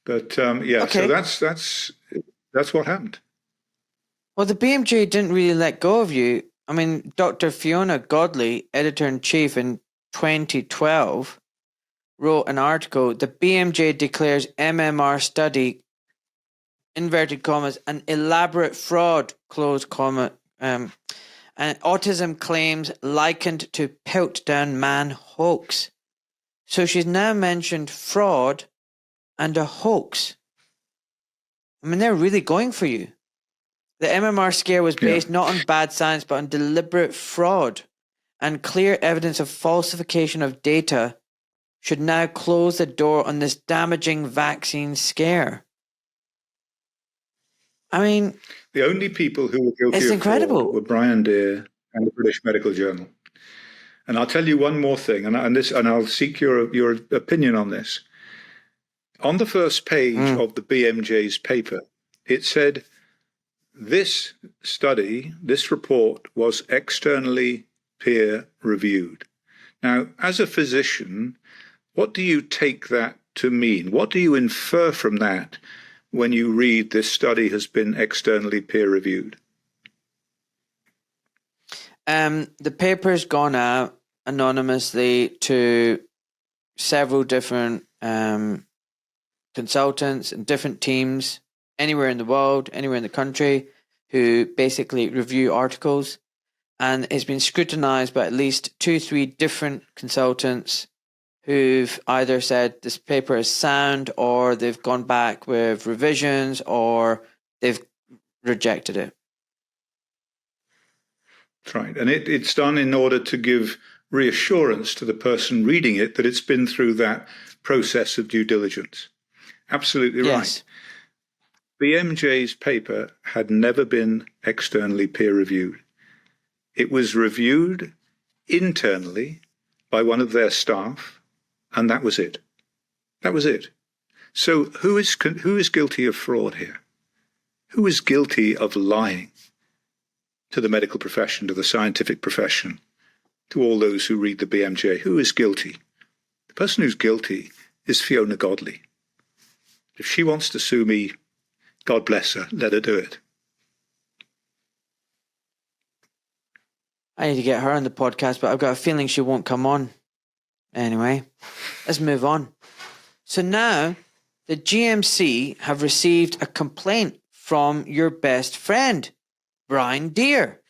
But yeah, Okay. so that's what happened. Well, the BMJ didn't really let go of you. I mean, Dr. Fiona Godley, editor-in-chief in 2012, wrote an article, "The BMJ declares MMR study, inverted commas, an elaborate fraud, close comma, and autism claims likened to Piltdown Man hoax." So she's now mentioned fraud and a hoax. I mean, they're really going for you. The MMR scare was based not on bad science, but on deliberate fraud, and clear evidence of falsification of data should now close the door on this damaging vaccine scare. I mean, the only people who were guilty it's of incredible. fraud were Brian Deere and the British Medical Journal. And I'll tell you one more thing, and I'll seek your opinion on this. On the first page of the BMJ's paper, it said, "This study, this report was externally peer reviewed." Now, as a physician, what do you take that to mean? What do you infer from that when you read this study has been externally peer reviewed? The paper's gone out anonymously to several different consultants and different teams anywhere in the world, anywhere in the country, who basically review articles. And it's been scrutinized by at least 2-3 different consultants who've either said this paper is sound, or they've gone back with revisions, or they've rejected it. That's right. And it's done in order to give reassurance to the person reading it that it's been through that process of due diligence. Absolutely Yes. Right. BMJ's paper had never been externally peer reviewed. It was reviewed internally by one of their staff, and that was it. That was it. So who is guilty of fraud here? Who is guilty of lying to the medical profession, to the scientific profession, to all those who read the BMJ? Who is guilty? The person who's guilty is Fiona Godley. If she wants to sue me, God bless her, let her do it. I need to get her on the podcast, but I've got a feeling she won't come on. Anyway, let's move on. So now the GMC have received a complaint from your best friend, Brian Deere.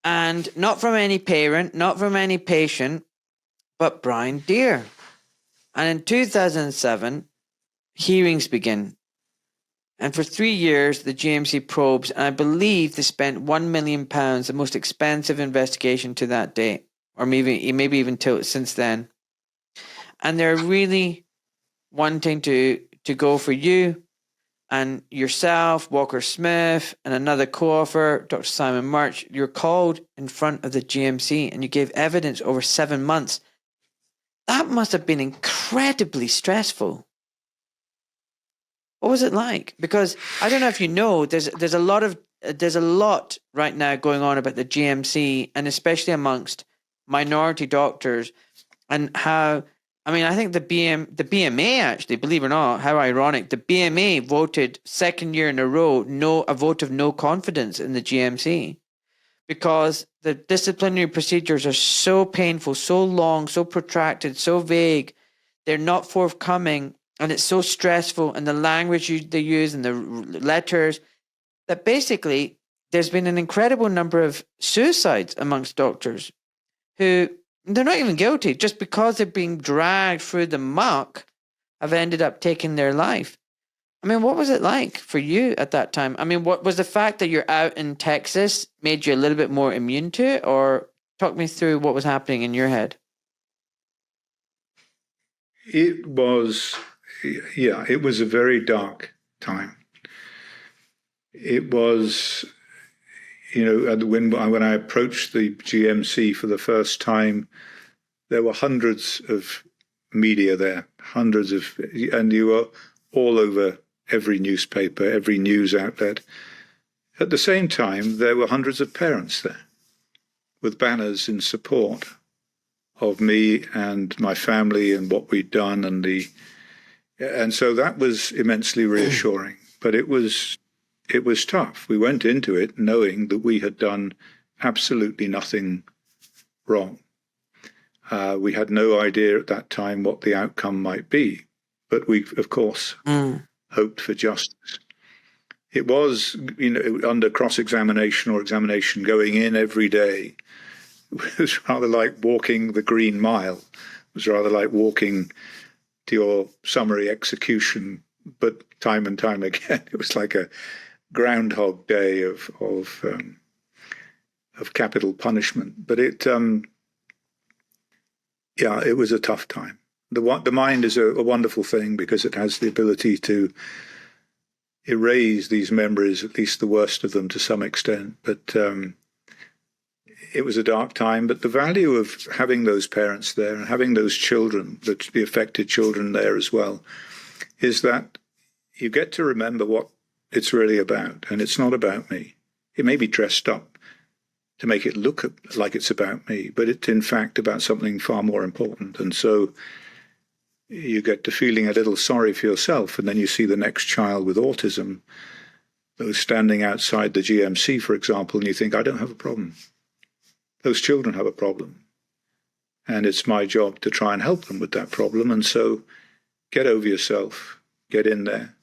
And not from any parent, not from any patient, but Brian Deere. And in 2007, hearings begin. And for 3 years, the GMC probes, and I believe they spent £1 million, the most expensive investigation to that date, or maybe even till since then. And they're really wanting to go for you and yourself, Walker Smith, and another co-author, Dr. Simon Murch. You're called in front of the GMC and you gave evidence over 7 months. That must have been incredibly stressful. What was it like? Because I don't know if you know, there's a lot right now going on about the GMC, and especially amongst minority doctors, and how, I mean, I think the BMA actually, believe it or not, how ironic, the BMA voted 2nd year in a row a vote of no confidence in the GMC, because the disciplinary procedures are so painful, so long, so protracted, so vague, they're not forthcoming. And it's so stressful, and the language they use and the letters, that basically there's been an incredible number of suicides amongst doctors who, they're not even guilty, just because they're being dragged through the muck, have ended up taking their life. I mean, what was it like for you at that time? I mean, what was the fact that you're out in Texas made you a little bit more immune to it? Or talk me through what was happening in your head. It was a very dark time. It was, when I approached the GMC for the first time, there were hundreds of media there, and you were all over every newspaper, every news outlet. At the same time, there were hundreds of parents there with banners in support of me and my family and what we'd done, and so that was immensely reassuring. But it was tough. We went into it knowing that we had done absolutely nothing wrong. We had no idea at that time what the outcome might be, but we, of course, hoped for justice. It was, under cross-examination or examination going in every day. It was rather like walking the Green Mile. It was rather like walking to your summary execution, but time and time again, it was like a Groundhog Day of capital punishment. But it was a tough time. The mind is a wonderful thing because it has the ability to erase these memories, at least the worst of them, to some extent. But it was a dark time. But the value of having those parents there and having those children, the affected children there as well, is that you get to remember what it's really about. And it's not about me. It may be dressed up to make it look like it's about me, but it's in fact about something far more important. And so you get to feeling a little sorry for yourself, and then you see the next child with autism, those standing outside the GMC, for example, and you think, I don't have a problem. Those children have a problem. And it's my job to try and help them with that problem. And so get over yourself, get in there,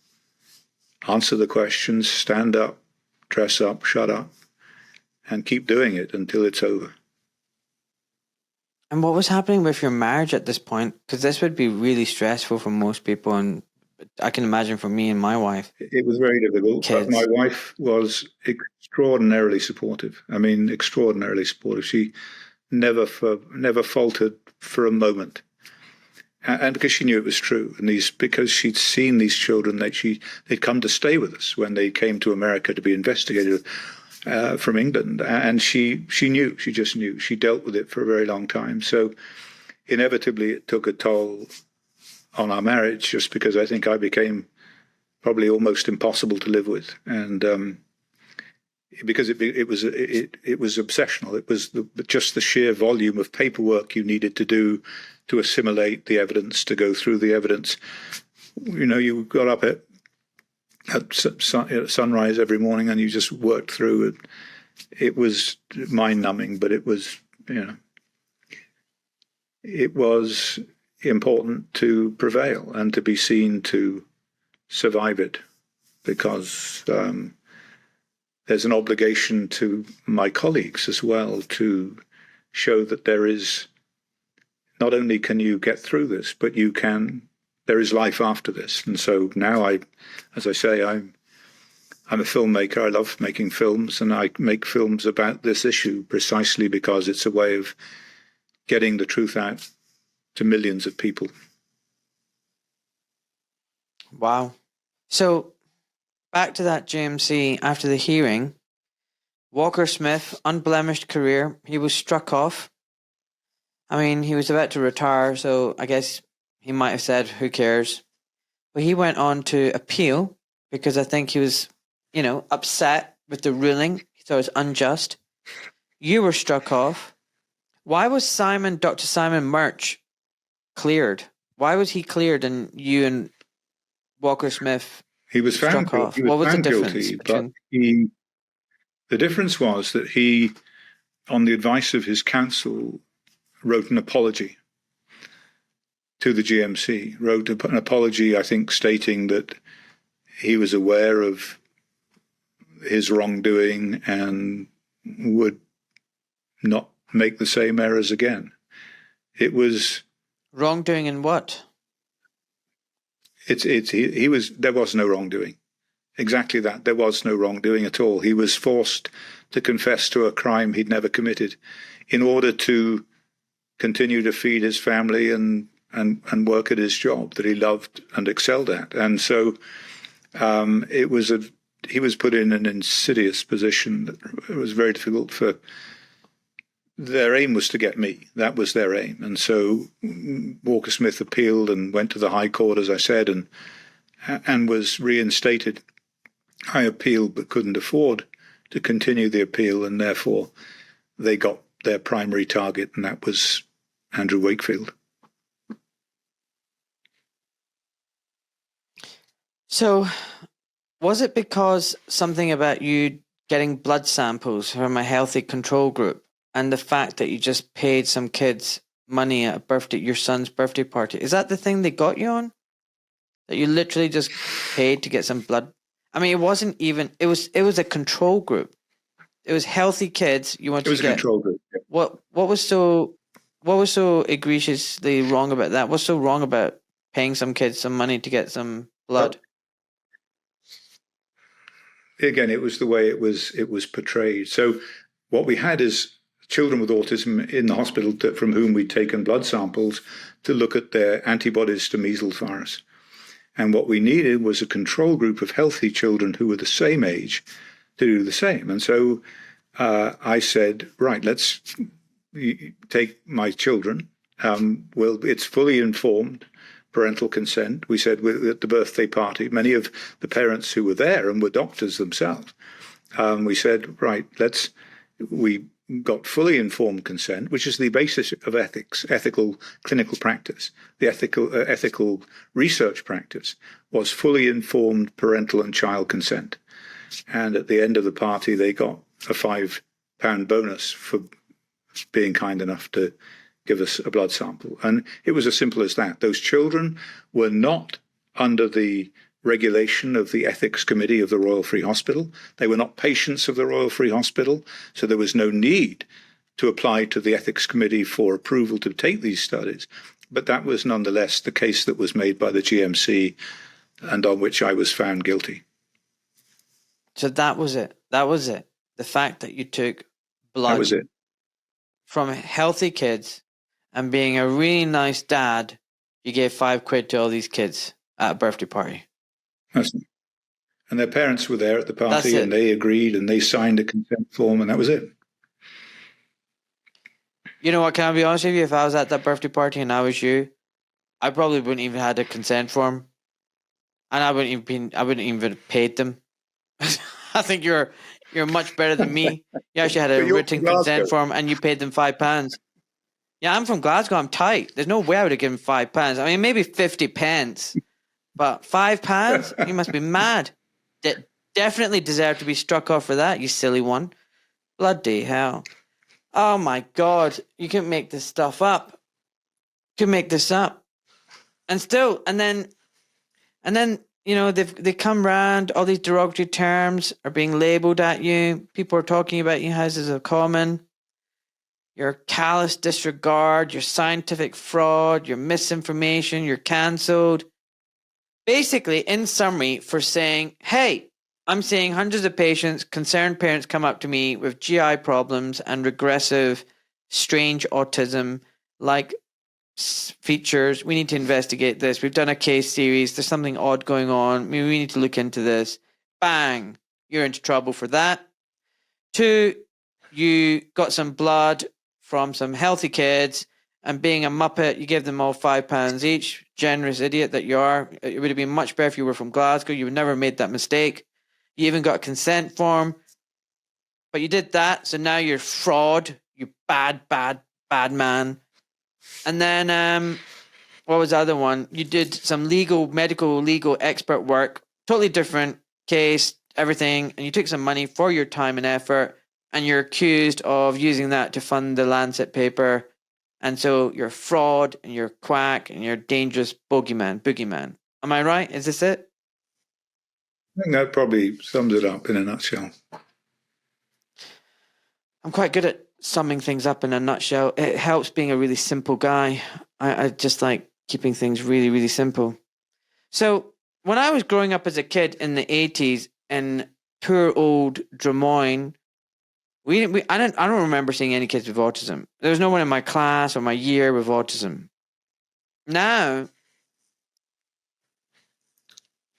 answer the questions, stand up, dress up, shut up, and keep doing it until it's over. And what was happening with your marriage at this point? Because this would be really stressful for most people, and I can imagine for me and my wife. It was very difficult, but my wife was extraordinarily supportive. I mean, extraordinarily supportive. She never faltered for a moment. And because she knew it was true, and because she'd seen these children, they'd come to stay with us when they came to America to be investigated from England, and she knew, she just knew. She dealt with it for a very long time. So inevitably, it took a toll on our marriage, just because I think I became probably almost impossible to live with, and because it was obsessional. It was just the sheer volume of paperwork you needed to do to assimilate the evidence, to go through the evidence. You know, you got up at sunrise every morning and you just worked through it. It was mind-numbing, but it was, it was important to prevail and to be seen to survive it, because there's an obligation to my colleagues as well to show that there is, not only can you get through this, but there is life after this. And so now as I say, I'm a filmmaker. I love making films, and I make films about this issue precisely because it's a way of getting the truth out to millions of people. Wow. So back to that JMC after the hearing, Walker Smith, unblemished career. He was struck off. I mean, he was about to retire, so I guess he might have said, who cares? But he went on to appeal because I think he was, upset with the ruling. He thought it was unjust. You were struck off. Why was Dr. Simon Murch cleared? Why was he cleared and you and Walker Smith he was found struck off? He was what was found the difference guilty, between... but the difference was that he, on the advice of his counsel, wrote an apology to the GMC, wrote an apology, I think, stating that he was aware of his wrongdoing and would not make the same errors again. It was wrongdoing in what? There was no wrongdoing. Exactly that. There was no wrongdoing at all. He was forced to confess to a crime he'd never committed in order to continue to feed his family and work at his job that he loved and excelled at. And so he was put in an insidious position that it was very difficult for. Their aim was to get me. That was their aim. And so Walker Smith appealed and went to the High Court, as I said, and was reinstated. I appealed but couldn't afford to continue the appeal, and therefore they got their primary target, and that was Andrew Wakefield. So was it because something about you getting blood samples from a healthy control group and the fact that you just paid some kids money at your son's birthday party? Is that the thing they got you on? That you literally just paid to get some blood? I mean, it wasn't even, it was a control group. It was healthy kids you wanted to get. It was a control group. Yeah. What was so egregiously wrong about that? What's so wrong about paying some kids some money to get some blood? Again, it was the way it was portrayed. So what we had is children with autism in the hospital from whom we'd taken blood samples to look at their antibodies to measles virus. And what we needed was a control group of healthy children who were the same age to do the same. And so I said, right, let's take my children. It's fully informed parental consent. We said at the birthday party, many of the parents who were there and were doctors themselves, we said, right, we got fully informed consent, which is the basis of ethical clinical practice. The ethical research practice was fully informed parental and child consent. And at the end of the party, they got a £5 bonus for being kind enough to give us a blood sample. And it was as simple as that. Those children were not under the regulation of the Ethics Committee of the Royal Free Hospital. They were not patients of the Royal Free Hospital, so there was no need to apply to the Ethics Committee for approval to take these studies. But that was nonetheless the case that was made by the GMC and on which I was found guilty. So that was it. That was it. The fact that you took blood That was it. from healthy kids and being a really nice dad, you gave £5 to all these kids at a birthday party. And their parents were there at the party That's and it. they agreed and they signed a consent form and that was it. You know what, can I be honest with you? If I was at that birthday party and I was you, I probably wouldn't even had a consent form. And I wouldn't even have paid them. I think you're much better than me. You actually had a But you're written from Glasgow. consent form and you paid them £5. Yeah, I'm from Glasgow. I'm tight. There's no way I would have given £5. I mean, maybe 50 pence, but £5? You must be mad. Definitely deserve to be struck off for that, you silly one. Bloody hell. Oh my God. You can make this stuff up. You can make this up. And then, you know, they come round, all these derogatory terms are being labelled at you. People are talking about you houses of common. Your callous disregard, your scientific fraud, your misinformation, you're cancelled. Basically, in summary, for saying, hey, I'm seeing hundreds of patients, concerned parents come up to me with GI problems and regressive, strange autism, like features. We need to investigate this. We've done a case series. There's something odd going on. Maybe we need to look into this. Bang, you're into trouble for that. 2, you got some blood from some healthy kids, and being a muppet, you give them all £5 each. Generous idiot that you are. It would have been much better if you were from Glasgow. You would never have made that mistake. You even got a consent form, but you did that. So now you're fraud. You bad man. And then, what was the other one? You did some medical legal expert work, totally different case, everything. And you took some money for your time and effort, and you're accused of using that to fund the Lancet paper. And so you're fraud and you're quack and you're dangerous boogeyman. Am I right? Is this it? I think that probably sums it up in a nutshell. I'm quite good at summing things up in a nutshell. It helps being a really simple guy. I just like keeping things really, really simple. So when I was growing up as a kid in the 80s in poor old Drummoyne, I don't remember seeing any kids with autism. There was no one in my class or my year with autism. Now,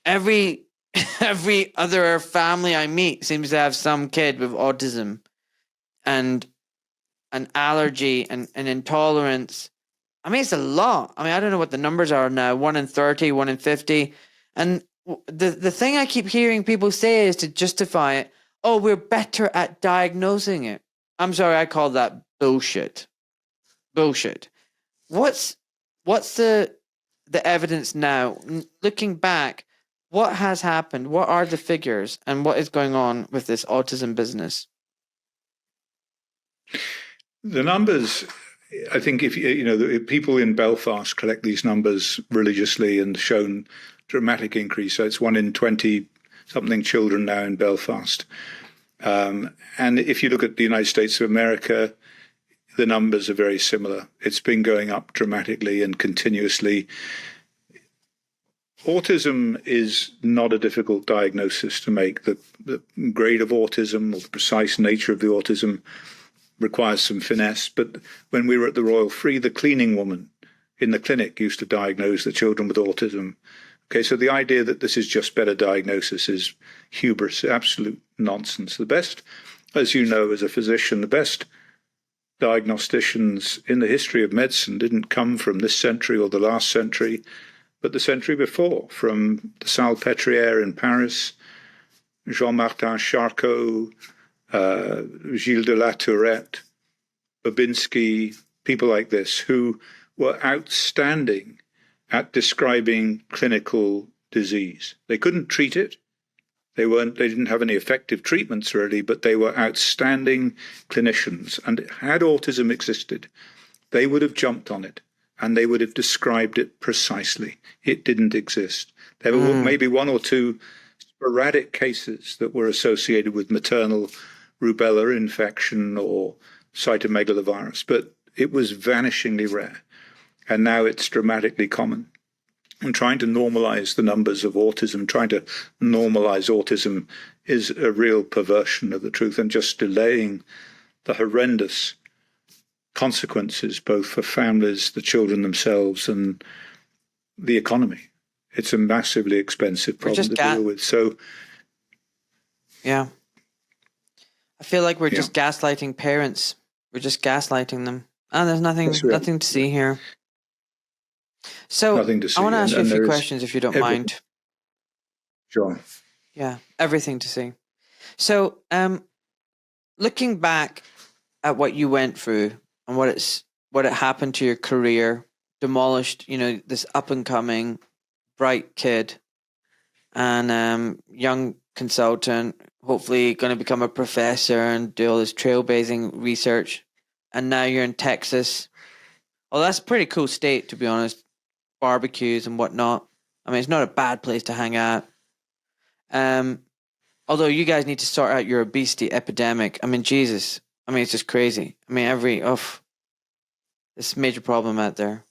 every other family I meet seems to have some kid with autism and an allergy and intolerance. I mean, it's a lot. I mean, I don't know what the numbers are now. 1 in 30, 1 in 50. And the thing I keep hearing people say is to justify it, oh, we're better at diagnosing it. I'm sorry, I call that bullshit. Bullshit. What's the evidence now? Looking back, what has happened? What are the figures? And what is going on with this autism business? The numbers, I think, if people in Belfast collect these numbers religiously and shown dramatic increase. So it's 1 in 20 something children now in Belfast. And if you look at the United States of America, the numbers are very similar. It's been going up dramatically and continuously. Autism is not a difficult diagnosis to make. The grade of autism or the precise nature of the autism requires some finesse. But when we were at the Royal Free, the cleaning woman in the clinic used to diagnose the children with autism. Okay, so the idea that this is just better diagnosis is hubris, absolute nonsense. The best, as you know, as a physician, the best diagnosticians in the history of medicine didn't come from this century or the last century, but the century before, from the Salpêtrière in Paris, Jean-Martin Charcot, Gilles de la Tourette, Babinski, people like this, who were outstanding at describing clinical disease. They couldn't treat it. They didn't have any effective treatments really, but they were outstanding clinicians. And had autism existed, they would have jumped on it and they would have described it precisely. It didn't exist. There were maybe one or two sporadic cases that were associated with maternal rubella infection or cytomegalovirus, but it was vanishingly rare. And now it's dramatically common. And trying to normalize the numbers of autism, trying to normalize autism is a real perversion of the truth and just delaying the horrendous consequences, both for families, the children themselves, and the economy. It's a massively expensive problem to deal with. So, yeah, I feel like we're just gaslighting parents. We're just gaslighting them, and there's nothing to see here. So nothing to see. I want to ask you a few questions, if you don't mind. Sure. Yeah, everything to see. So, looking back at what you went through and what happened to your career, demolished, this up and coming bright kid and young consultant, hopefully going to become a professor and do all this trailblazing research. And now you're in Texas. Well, that's a pretty cool state, to be honest. Barbecues and whatnot. I mean, it's not a bad place to hang out. Although you guys need to sort out your obesity epidemic. I mean, Jesus. I mean, it's just crazy. I mean, it's a major problem out there.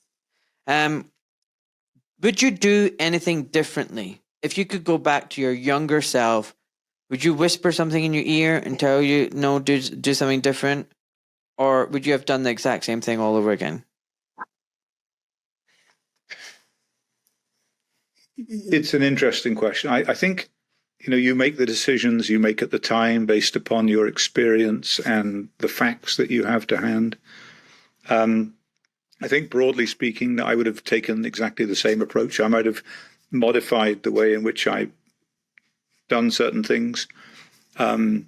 Would you do anything differently? If you could go back to your younger self, would you whisper something in your ear and tell you, no, do something different? Or would you have done the exact same thing all over again? It's an interesting question. I think, you make the decisions you make at the time based upon your experience and the facts that you have to hand. I think, broadly speaking, I would have taken exactly the same approach. I might have modified the way in which I've done certain things. But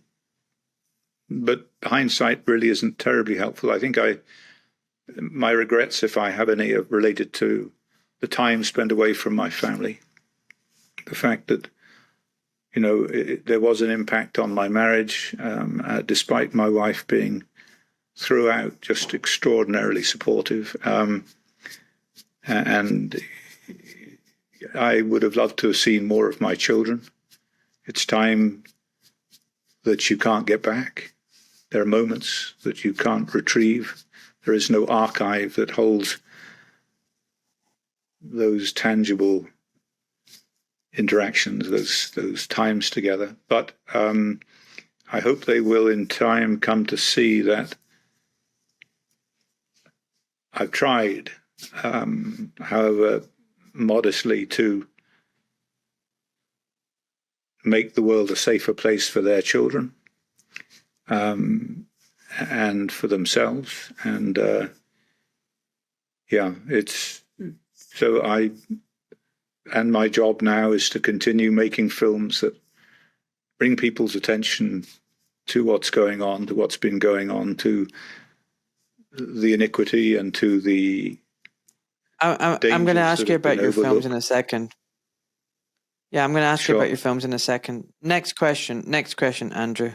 hindsight really isn't terribly helpful. I think my regrets, if I have any, are related to the time spent away from my family. The fact that, there was an impact on my marriage, despite my wife being throughout just extraordinarily supportive. And I would have loved to have seen more of my children. It's time that you can't get back. There are moments that you can't retrieve. There is no archive that holds those tangible interactions, those times together. But I hope they will in time come to see that I've tried, however modestly, to make the world a safer place for their children and for themselves. And it's so and my job now is to continue making films that bring people's attention to what's going on, to what's been going on, to the iniquity and to the I'm going to ask you about your films in a second. Yeah, I'm going to ask you about your films in a second. Next question, Andrew.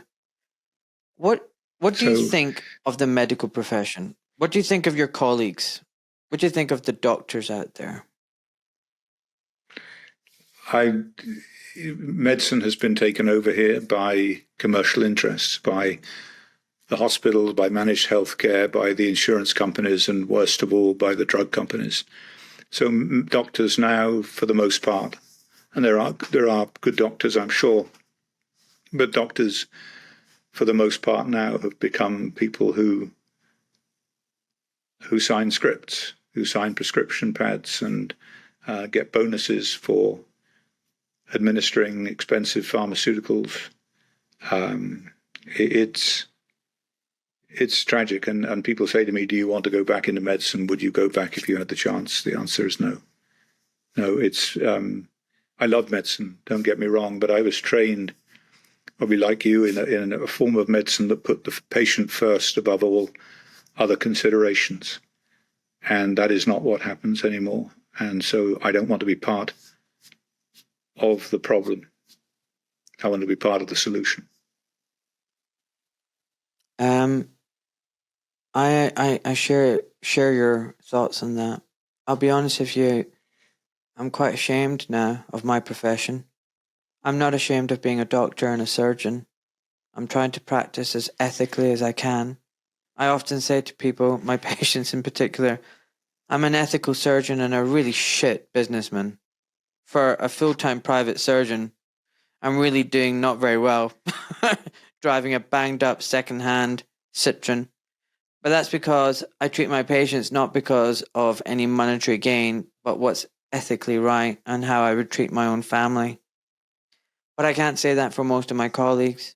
What do you think of the medical profession? What do you think of your colleagues? What do you think of the doctors out there? Medicine has been taken over here by commercial interests, by the hospitals, by managed healthcare, by the insurance companies, and worst of all, by the drug companies. So doctors now, for the most part, and there are good doctors, I'm sure, but doctors, for the most part now, have become people who sign scripts, who sign prescription pads, and get bonuses for administering expensive pharmaceuticals. It's tragic, and people say to me, do you want to go back into medicine? Would you go back if you had the chance? The answer is no. No, it's I love medicine, don't get me wrong, but I was trained, probably like you, in a form of medicine that put the patient first above all other considerations. And that is not what happens anymore. And so I don't want to be part of the problem. I want to be part of the solution. I share your thoughts on that. I'll be honest with you, I'm quite ashamed now of my profession. I'm not ashamed of being a doctor and a surgeon. I'm trying to practice as ethically as I can. I often say to people, my patients in particular, I'm an ethical surgeon and a really shit businessman. For a full-time private surgeon, I'm really doing not very well. Driving a banged up second-hand Citroen. But that's because I treat my patients not because of any monetary gain, but what's ethically right and how I would treat my own family. But I can't say that for most of my colleagues.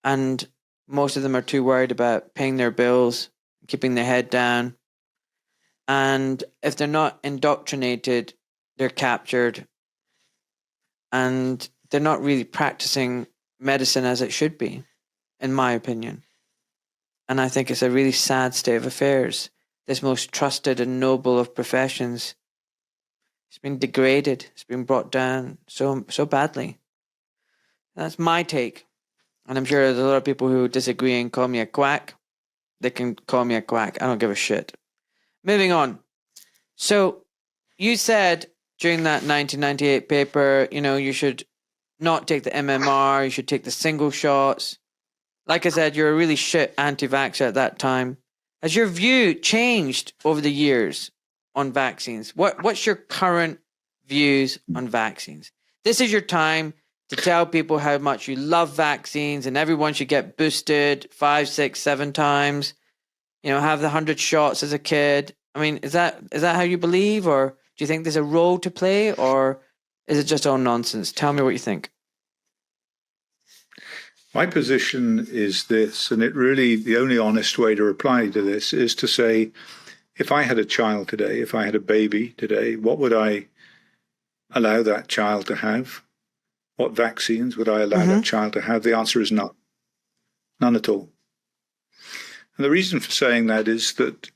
And most of them are too worried about paying their bills, keeping their head down. And if they're not indoctrinated, they're captured. And they're not really practicing medicine as it should be, in my opinion. And I think it's a really sad state of affairs. This most trusted and noble of professions, it's been degraded. It's been brought down so badly. That's my take. And I'm sure there's a lot of people who disagree and call me a quack. They can call me a quack. I don't give a shit. Moving on. So you said during that 1998 paper, you should not take the MMR. You should take the single shots. Like I said, you're a really shit anti-vaxxer at that time. Has your view changed over the years on vaccines? What's your current views on vaccines? This is your time to tell people how much you love vaccines and everyone should get boosted 5, 6, 7 times. Have the 100 shots as a kid. I mean, is that how you believe, or do you think there's a role to play, or is it just all nonsense? Tell me what you think. My position is this, and the only honest way to reply to this is to say, if I had a child today, if I had a baby today, what would I allow that child to have? What vaccines would I allow that child to have? The answer is none. None at all. And the reason for saying that is that,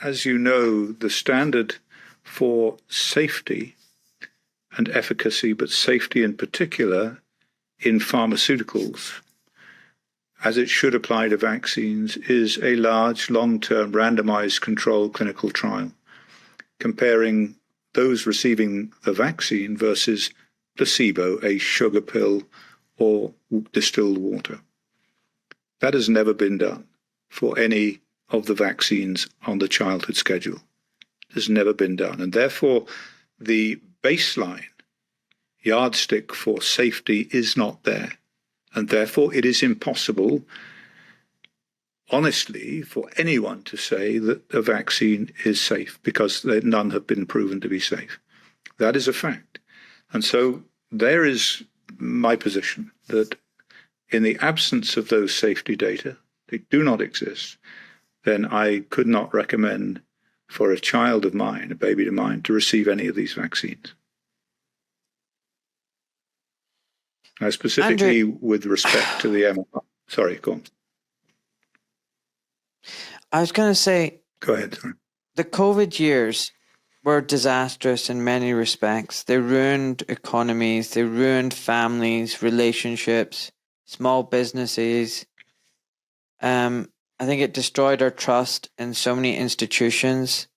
as you know, the standard for safety and efficacy, but safety in particular in pharmaceuticals, as it should apply to vaccines, is a large, long-term, randomized controlled clinical trial, comparing those receiving the vaccine versus placebo, a sugar pill or distilled water. That has never been done for any of the vaccines on the childhood schedule. It has never been done. And therefore, the baseline yardstick for safety is not there. And therefore, it is impossible, honestly, for anyone to say that a vaccine is safe, because none have been proven to be safe. That is a fact. And so there is my position, that in the absence of those safety data, they do not exist, then I could not recommend for a child of mine, a baby of mine, to receive any of these vaccines. Now, specifically Andrew, with respect to the MMR. Sorry, go on. I was going to say, Go ahead. Sorry. the COVID years were disastrous in many respects. They ruined economies, they ruined families, relationships, small businesses. I think it destroyed our trust in so many institutions.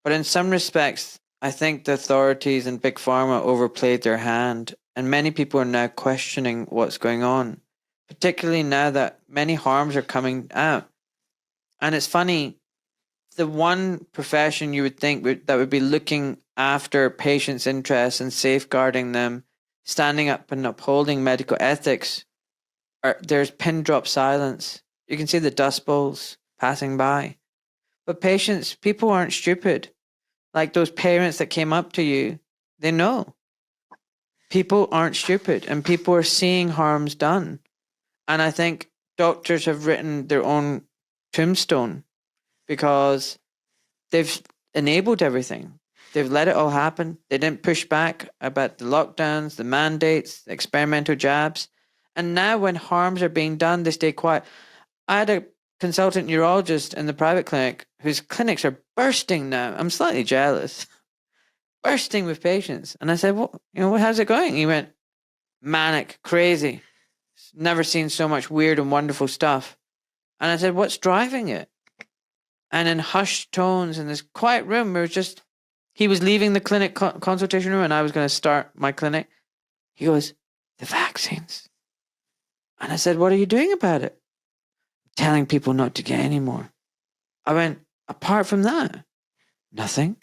But in some respects, I think the authorities and Big Pharma overplayed their hand, and many people are now questioning what's going on, particularly now that many harms are coming out. And it's funny, the one profession you would think that would be looking after patients' interests and safeguarding them, standing up and upholding medical ethics, there's pin drop silence. You can see the dust bowls passing by. But people aren't stupid. Like those parents that came up to you, they know. People aren't stupid, and people are seeing harms done. And I think doctors have written their own tombstone because they've enabled everything. They've let it all happen. They didn't push back about the lockdowns, the mandates, the experimental jabs. And now when harms are being done, they stay quiet. I had a consultant neurologist in the private clinic whose clinics are bursting now. I'm slightly jealous. Bursting with patients. And I said, well, how's it going? He went, manic, crazy. Never seen so much weird and wonderful stuff. And I said, what's driving it? And in hushed tones in this quiet room, we were just He was leaving the clinic consultation room and I was going to start my clinic. He goes, the vaccines. And I said, what are you doing about it? Telling people not to get any more. I went, apart from that, nothing.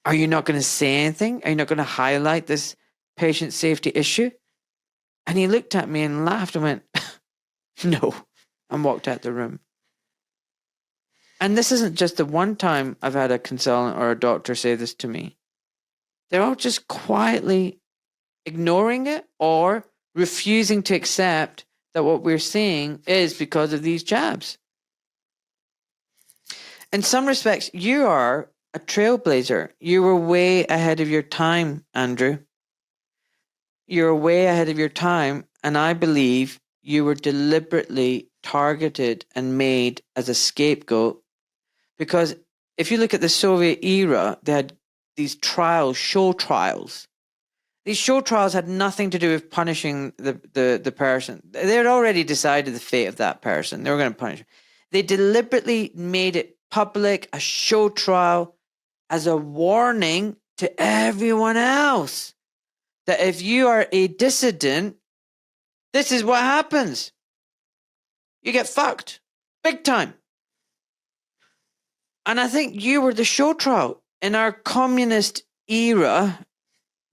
Are you not going to say anything? Are you not going to highlight this patient safety issue? And he looked at me and laughed and went, no, and walked out the room. And this isn't just the one time I've had a consultant or a doctor say this to me. They're all just quietly ignoring it or refusing to accept that what we're seeing is because of these jabs. In some respects, you are a trailblazer. You were way ahead of your time, Andrew. You're way ahead of your time, and I believe you were deliberately targeted and made as a scapegoat. Because if you look at the Soviet era, they had these trials, show trials. These show trials had nothing to do with punishing the person. They had already decided the fate of that person. They were going to punish him. They deliberately made it public, a show trial, as a warning to everyone else that if you are a dissident, this is what happens. You get fucked. Big time. And I think you were the show trial. In our communist era,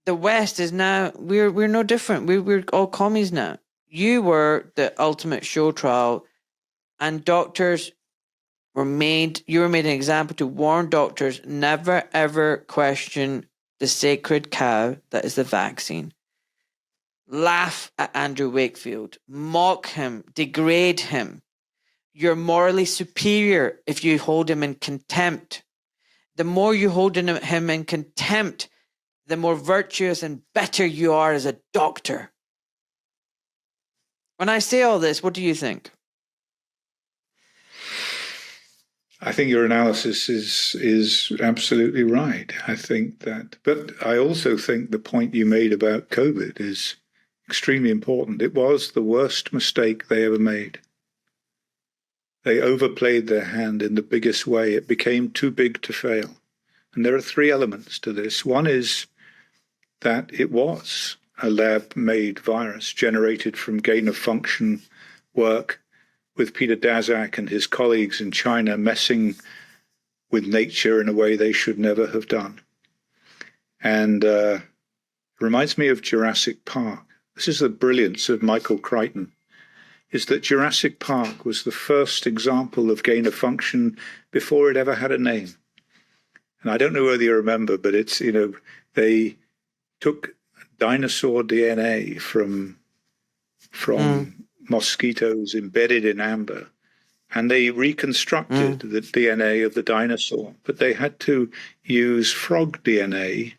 the West is now, we're no different. We're all commies now. You were the ultimate show trial, and doctors were made, you were made an example to warn doctors never ever question the sacred cow that is the vaccine. Laugh at Andrew Wakefield, mock him, degrade him. You're morally superior if you hold him in contempt. The more you hold him in contempt, the more virtuous and better you are as a doctor. When I say all this, what do you think? I think your analysis is absolutely right. I think that, but I also think the point you made about COVID is extremely important. It was the worst mistake they ever made. They overplayed their hand in the biggest way. It became too big to fail. And there are three elements to this. One is that it was a lab-made virus generated from gain-of-function work with Peter Daszak and his colleagues in China messing with nature in a way they should never have done. And it reminds me of Jurassic Park. This is the brilliance of Michael Crichton, is that Jurassic Park was the first example of gain-of-function before it ever had a name. And I don't know whether you remember, but it's, they took dinosaur DNA from mosquitoes embedded in amber, and they reconstructed the DNA of the dinosaur, but they had to use frog DNA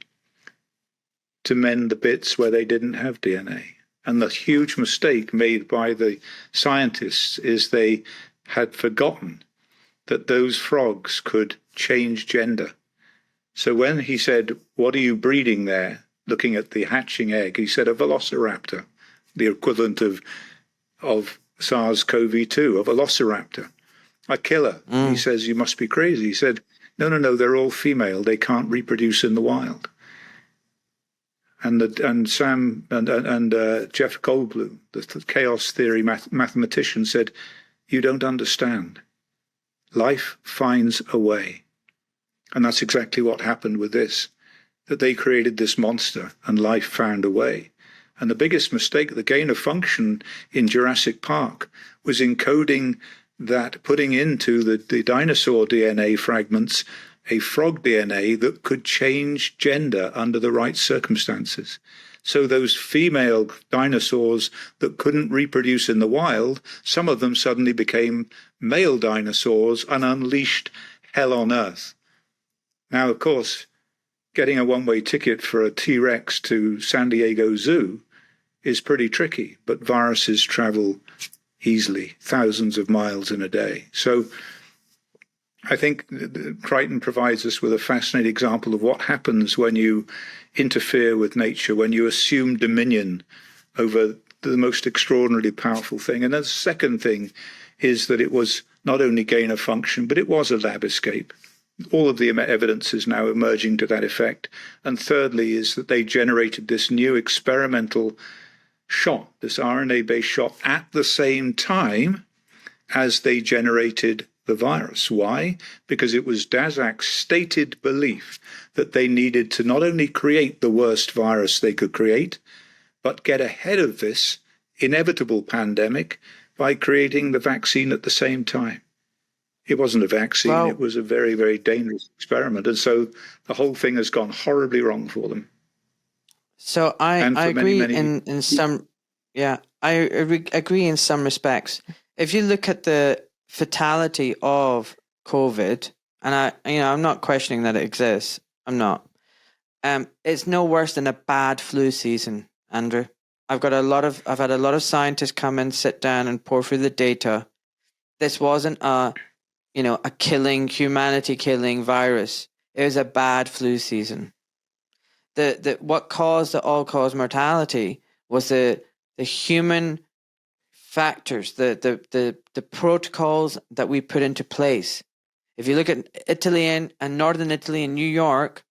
to mend the bits where they didn't have DNA. And the huge mistake made by the scientists is they had forgotten that those frogs could change gender. So when he said, what are you breeding there? Looking at the hatching egg, he said a velociraptor, the equivalent of SARS-CoV-2, a velociraptor, a killer. He says, you must be crazy. He said, no, they're all female. They can't reproduce in the wild. And Jeff Goldblum, the chaos theory mathematician, said, you don't understand. Life finds a way. And that's exactly what happened with this, that they created this monster and life found a way. And the biggest mistake, the gain of function in Jurassic Park, was encoding that, putting into the dinosaur DNA fragments a frog DNA that could change gender under the right circumstances. So those female dinosaurs that couldn't reproduce in the wild, some of them suddenly became male dinosaurs and unleashed hell on earth. Now, of course, getting a one-way ticket for a T-Rex to San Diego Zoo is pretty tricky, but viruses travel easily, thousands of miles in a day. So I think Crichton provides us with a fascinating example of what happens when you interfere with nature, when you assume dominion over the most extraordinarily powerful thing. And the second thing is that it was not only gain of function, but it was a lab escape. All of the evidence is now emerging to that effect. And thirdly is that they generated this new experimental shot, this RNA-based shot, at the same time as they generated the virus. Why? Because it was Daszak's stated belief that they needed to not only create the worst virus they could create, but get ahead of this inevitable pandemic by creating the vaccine at the same time. It wasn't a vaccine. Wow. It was a very, very dangerous experiment. And so the whole thing has gone horribly wrong for them. So I agree many in some, I agree in some respects. If you look at the fatality of COVID, and I'm not questioning that it exists. I'm not. It's no worse than a bad flu season, Andrew. I've had a lot of scientists come and sit down and pour through the data. This wasn't a humanity killing virus. It was a bad flu season. What caused the all-cause mortality was the human factors, the protocols that we put into place. If you look at Italy and northern Italy and New York,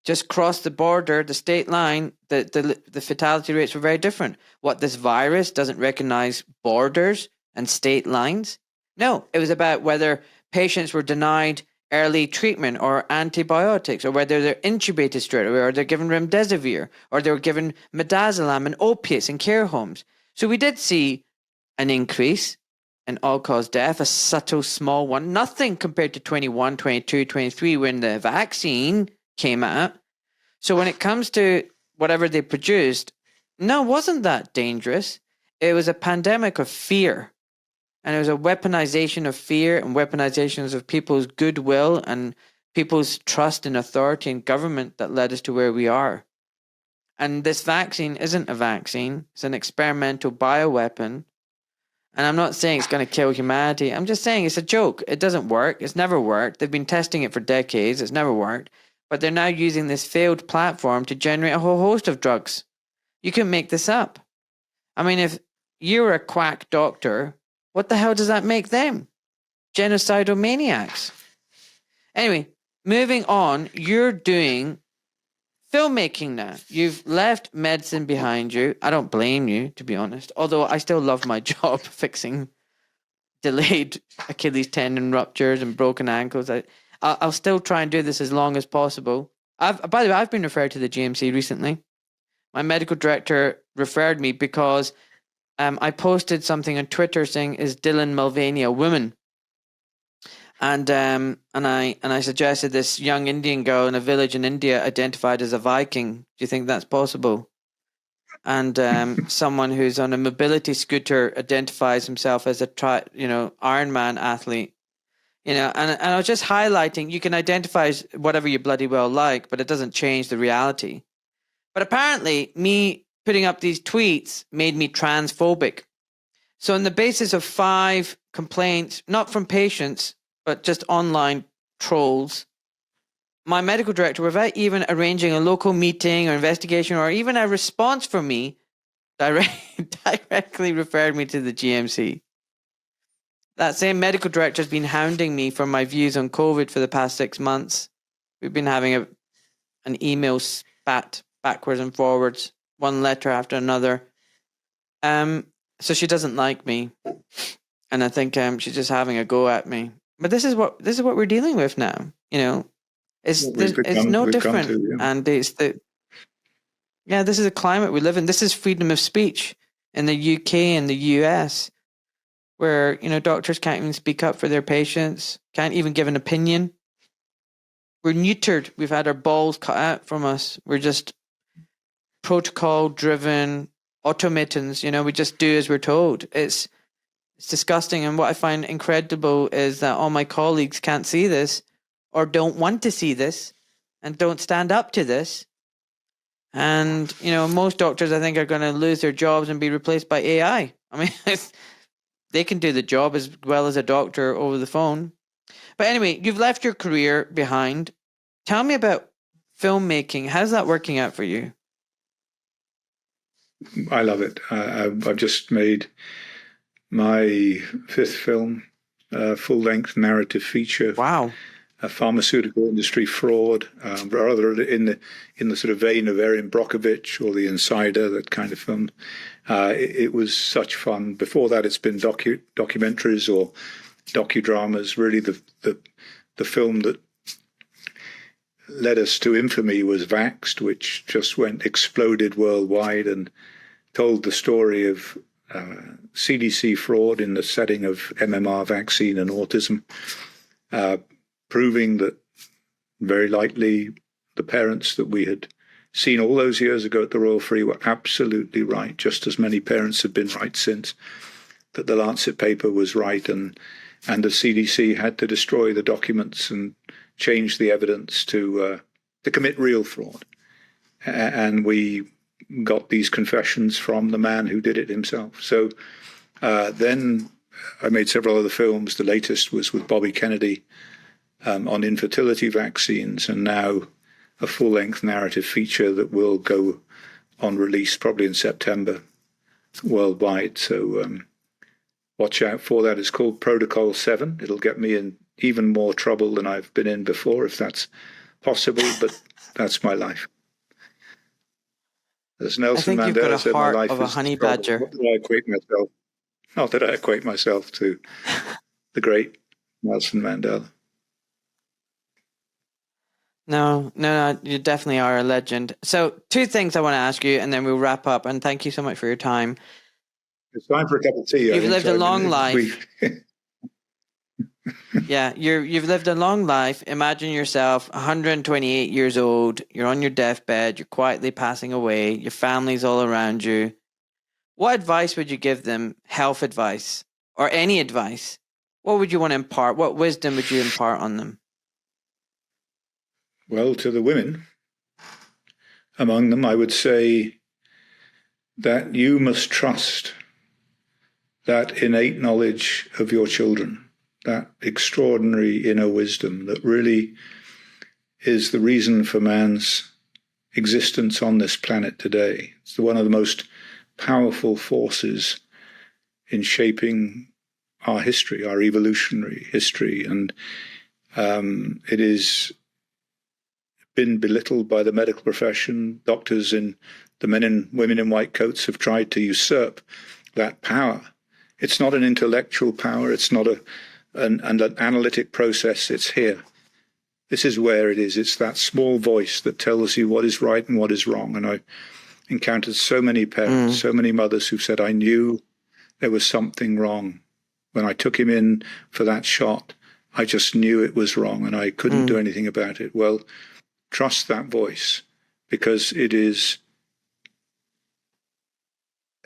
just cross the border, the state line, the fatality rates were very different. What, this virus doesn't recognize borders and state lines? No, it was about whether patients were denied early treatment or antibiotics, or whether they're intubated straight away, or they're given remdesivir, or they were given midazolam and opiates in care homes. So we did see an increase in all-cause death, a subtle small one, nothing compared to 21, 22, 23 when the vaccine came out. So when it comes to whatever they produced, no, it wasn't that dangerous. It was a pandemic of fear. And it was a weaponization of fear and weaponizations of people's goodwill and people's trust in authority and government that led us to where we are. And this vaccine isn't a vaccine. It's an experimental bioweapon. And I'm not saying it's going to kill humanity. I'm just saying it's a joke. It doesn't work. It's never worked. They've been testing it for decades. It's never worked. But they're now using this failed platform to generate a whole host of drugs. You can make this up. I mean, if you're a quack doctor, what the hell does that make them? Genocidal maniacs. Anyway, moving on, you're doing filmmaking now. You've left medicine behind you. I don't blame you, to be honest. Although I still love my job fixing delayed Achilles tendon ruptures and broken ankles. I'll still try and do this as long as possible. By the way, I've been referred to the GMC recently. My medical director referred me because I posted something on Twitter saying, "Is Dylan Mulvaney a woman?" And I suggested this young Indian girl in a village in India identified as a Viking. Do you think that's possible? And someone who's on a mobility scooter identifies himself as a Ironman athlete. And I was just highlighting, you can identify as whatever you bloody well like, but it doesn't change the reality. But apparently, me putting up these tweets made me transphobic. So on the basis of 5 complaints, not from patients, but just online trolls, my medical director, without even arranging a local meeting or investigation or even a response from me, directly referred me to the GMC. That same medical director has been hounding me for my views on COVID for the past 6 months. We've been having an email spat backwards and forwards, one letter after another. So she doesn't like me, and I think she's just having a go at me. But this is what we're dealing with now. It's no different, and this is a climate we live in. This is freedom of speech in the UK and the US, where doctors can't even speak up for their patients, can't even give an opinion. We're neutered. We've had our balls cut out from us. We're just protocol-driven automatons. We just do as we're told. It's disgusting. And what I find incredible is that all my colleagues can't see this, or don't want to see this, and don't stand up to this. And most doctors, I think, are going to lose their jobs and be replaced by AI. I mean, they can do the job as well as a doctor over the phone. But anyway, you've left your career behind. Tell me about filmmaking. How's that working out for you? I love it. I've just made my 5th film, full-length narrative feature. Wow. pharmaceutical industry fraud, rather in the sort of vein of Erin Brockovich or The Insider, that kind of film. It was such fun. Before that, it's been documentaries or docudramas. Really, the film that led us to infamy was Vaxxed, which just exploded worldwide and told the story of CDC fraud in the setting of MMR vaccine and autism, proving that very likely the parents that we had seen all those years ago at the Royal Free were absolutely right, just as many parents have been right since, that the Lancet paper was right, and the CDC had to destroy the documents and change the evidence to commit real fraud. And we got these confessions from the man who did it himself. So then I made several other films. The latest was with Bobby Kennedy on infertility vaccines, and now a full-length narrative feature that will go on release probably in September worldwide. So watch out for that. It's called Protocol 7. It'll get me in even more trouble than I've been in before, if that's possible, but that's my life. As Nelson Mandela said, my life of a is honey trouble. badger. Not that I equate myself to the great Nelson Mandela. No, you definitely are a legend. So 2 things I want to ask you, and then we'll wrap up. And thank you so much for your time. It's time for a cup of tea. You've lived a long life. Yeah, you've lived a long life. Imagine yourself 128 years old. You're on your deathbed. You're quietly passing away. Your family's all around you. What advice would you give them? Health advice or any advice? What would you want to impart? What wisdom would you impart on them? Well, to the women among them, I would say that you must trust that innate knowledge of your children, that extraordinary inner wisdom that really is the reason for man's existence on this planet today. It's one of the most powerful forces in shaping our history, our evolutionary history, and it is been belittled by the medical profession. Doctors and the men and women in white coats have tried to usurp that power. It's not an intellectual power. It's not an analytic process. It's here. This is where it is. It's that small voice that tells you what is right and what is wrong. And I encountered so many parents, so many mothers who said, I knew there was something wrong. When I took him in for that shot, I just knew it was wrong and I couldn't do anything about it. Well, trust that voice, because it is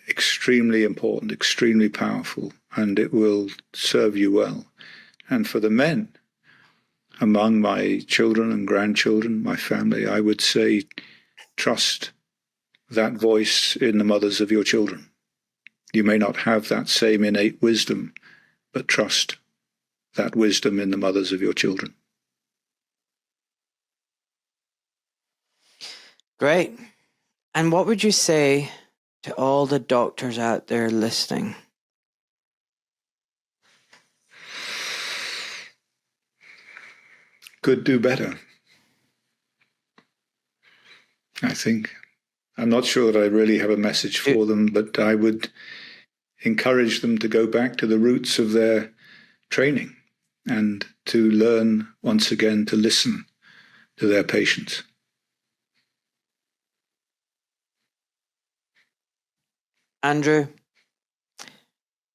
extremely important, extremely powerful, and it will serve you well. And for the men among my children and grandchildren, my family, I would say trust that voice in the mothers of your children. You may not have that same innate wisdom, but trust that wisdom in the mothers of your children. Great. And what would you say to all the doctors out there listening? Could do better, I think. I'm not sure that I really have a message for them, but I would encourage them to go back to the roots of their training and to learn once again to listen to their patients. Andrew,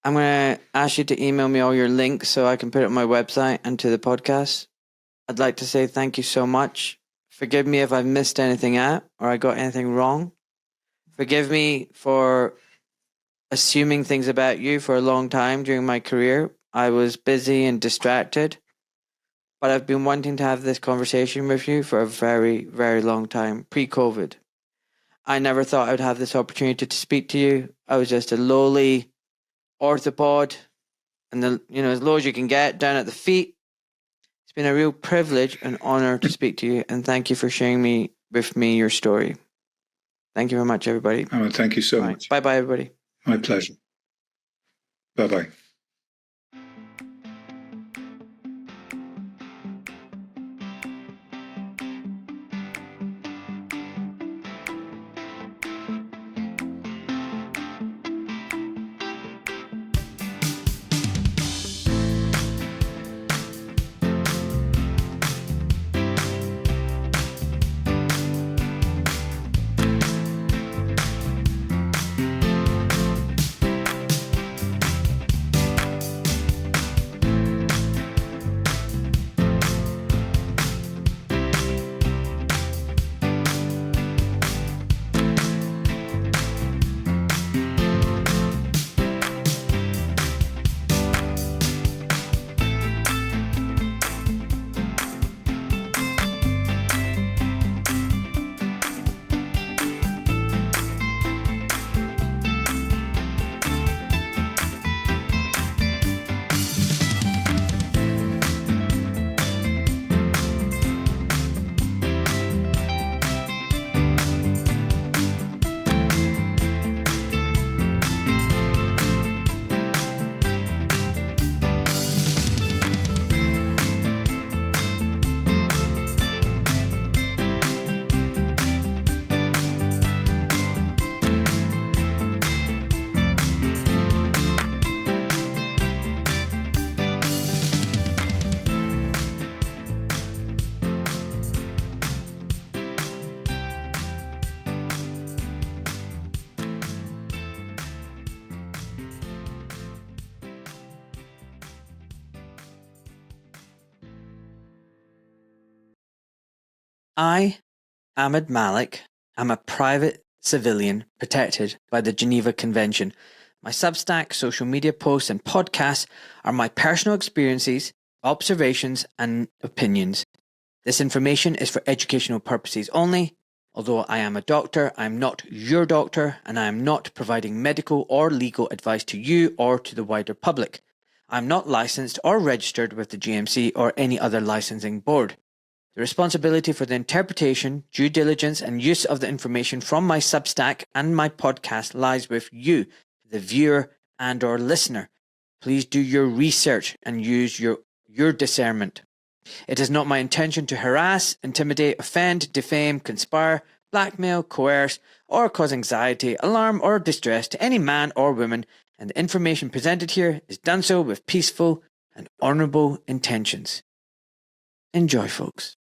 I'm going to ask you to email me all your links so I can put it on my website and to the podcast. I'd like to say thank you so much. Forgive me if I've missed anything out or I got anything wrong. Forgive me for assuming things about you for a long time during my career. I was busy and distracted, but I've been wanting to have this conversation with you for a very, very long time, pre-COVID. I never thought I would have this opportunity to speak to you. I was just a lowly orthopod, and as low as you can get, down at the feet. It's been a real privilege and honor to speak to you, and thank you for sharing with me your story. Thank you very much, everybody. Oh, thank you so much. Bye-bye, everybody. My pleasure. Bye-bye. I, Ahmed Malik, am a private civilian protected by the Geneva Convention. My Substack, social media posts, and podcasts are my personal experiences, observations, and opinions. This information is for educational purposes only. Although I am a doctor, I am not your doctor, and I am not providing medical or legal advice to you or to the wider public. I am not licensed or registered with the GMC or any other licensing board. The responsibility for the interpretation, due diligence, and use of the information from my Substack and my podcast lies with you, the viewer and or listener. Please do your research and use your discernment. It is not my intention to harass, intimidate, offend, defame, conspire, blackmail, coerce, or cause anxiety, alarm, or distress to any man or woman, and the information presented here is done so with peaceful and honourable intentions. Enjoy, folks.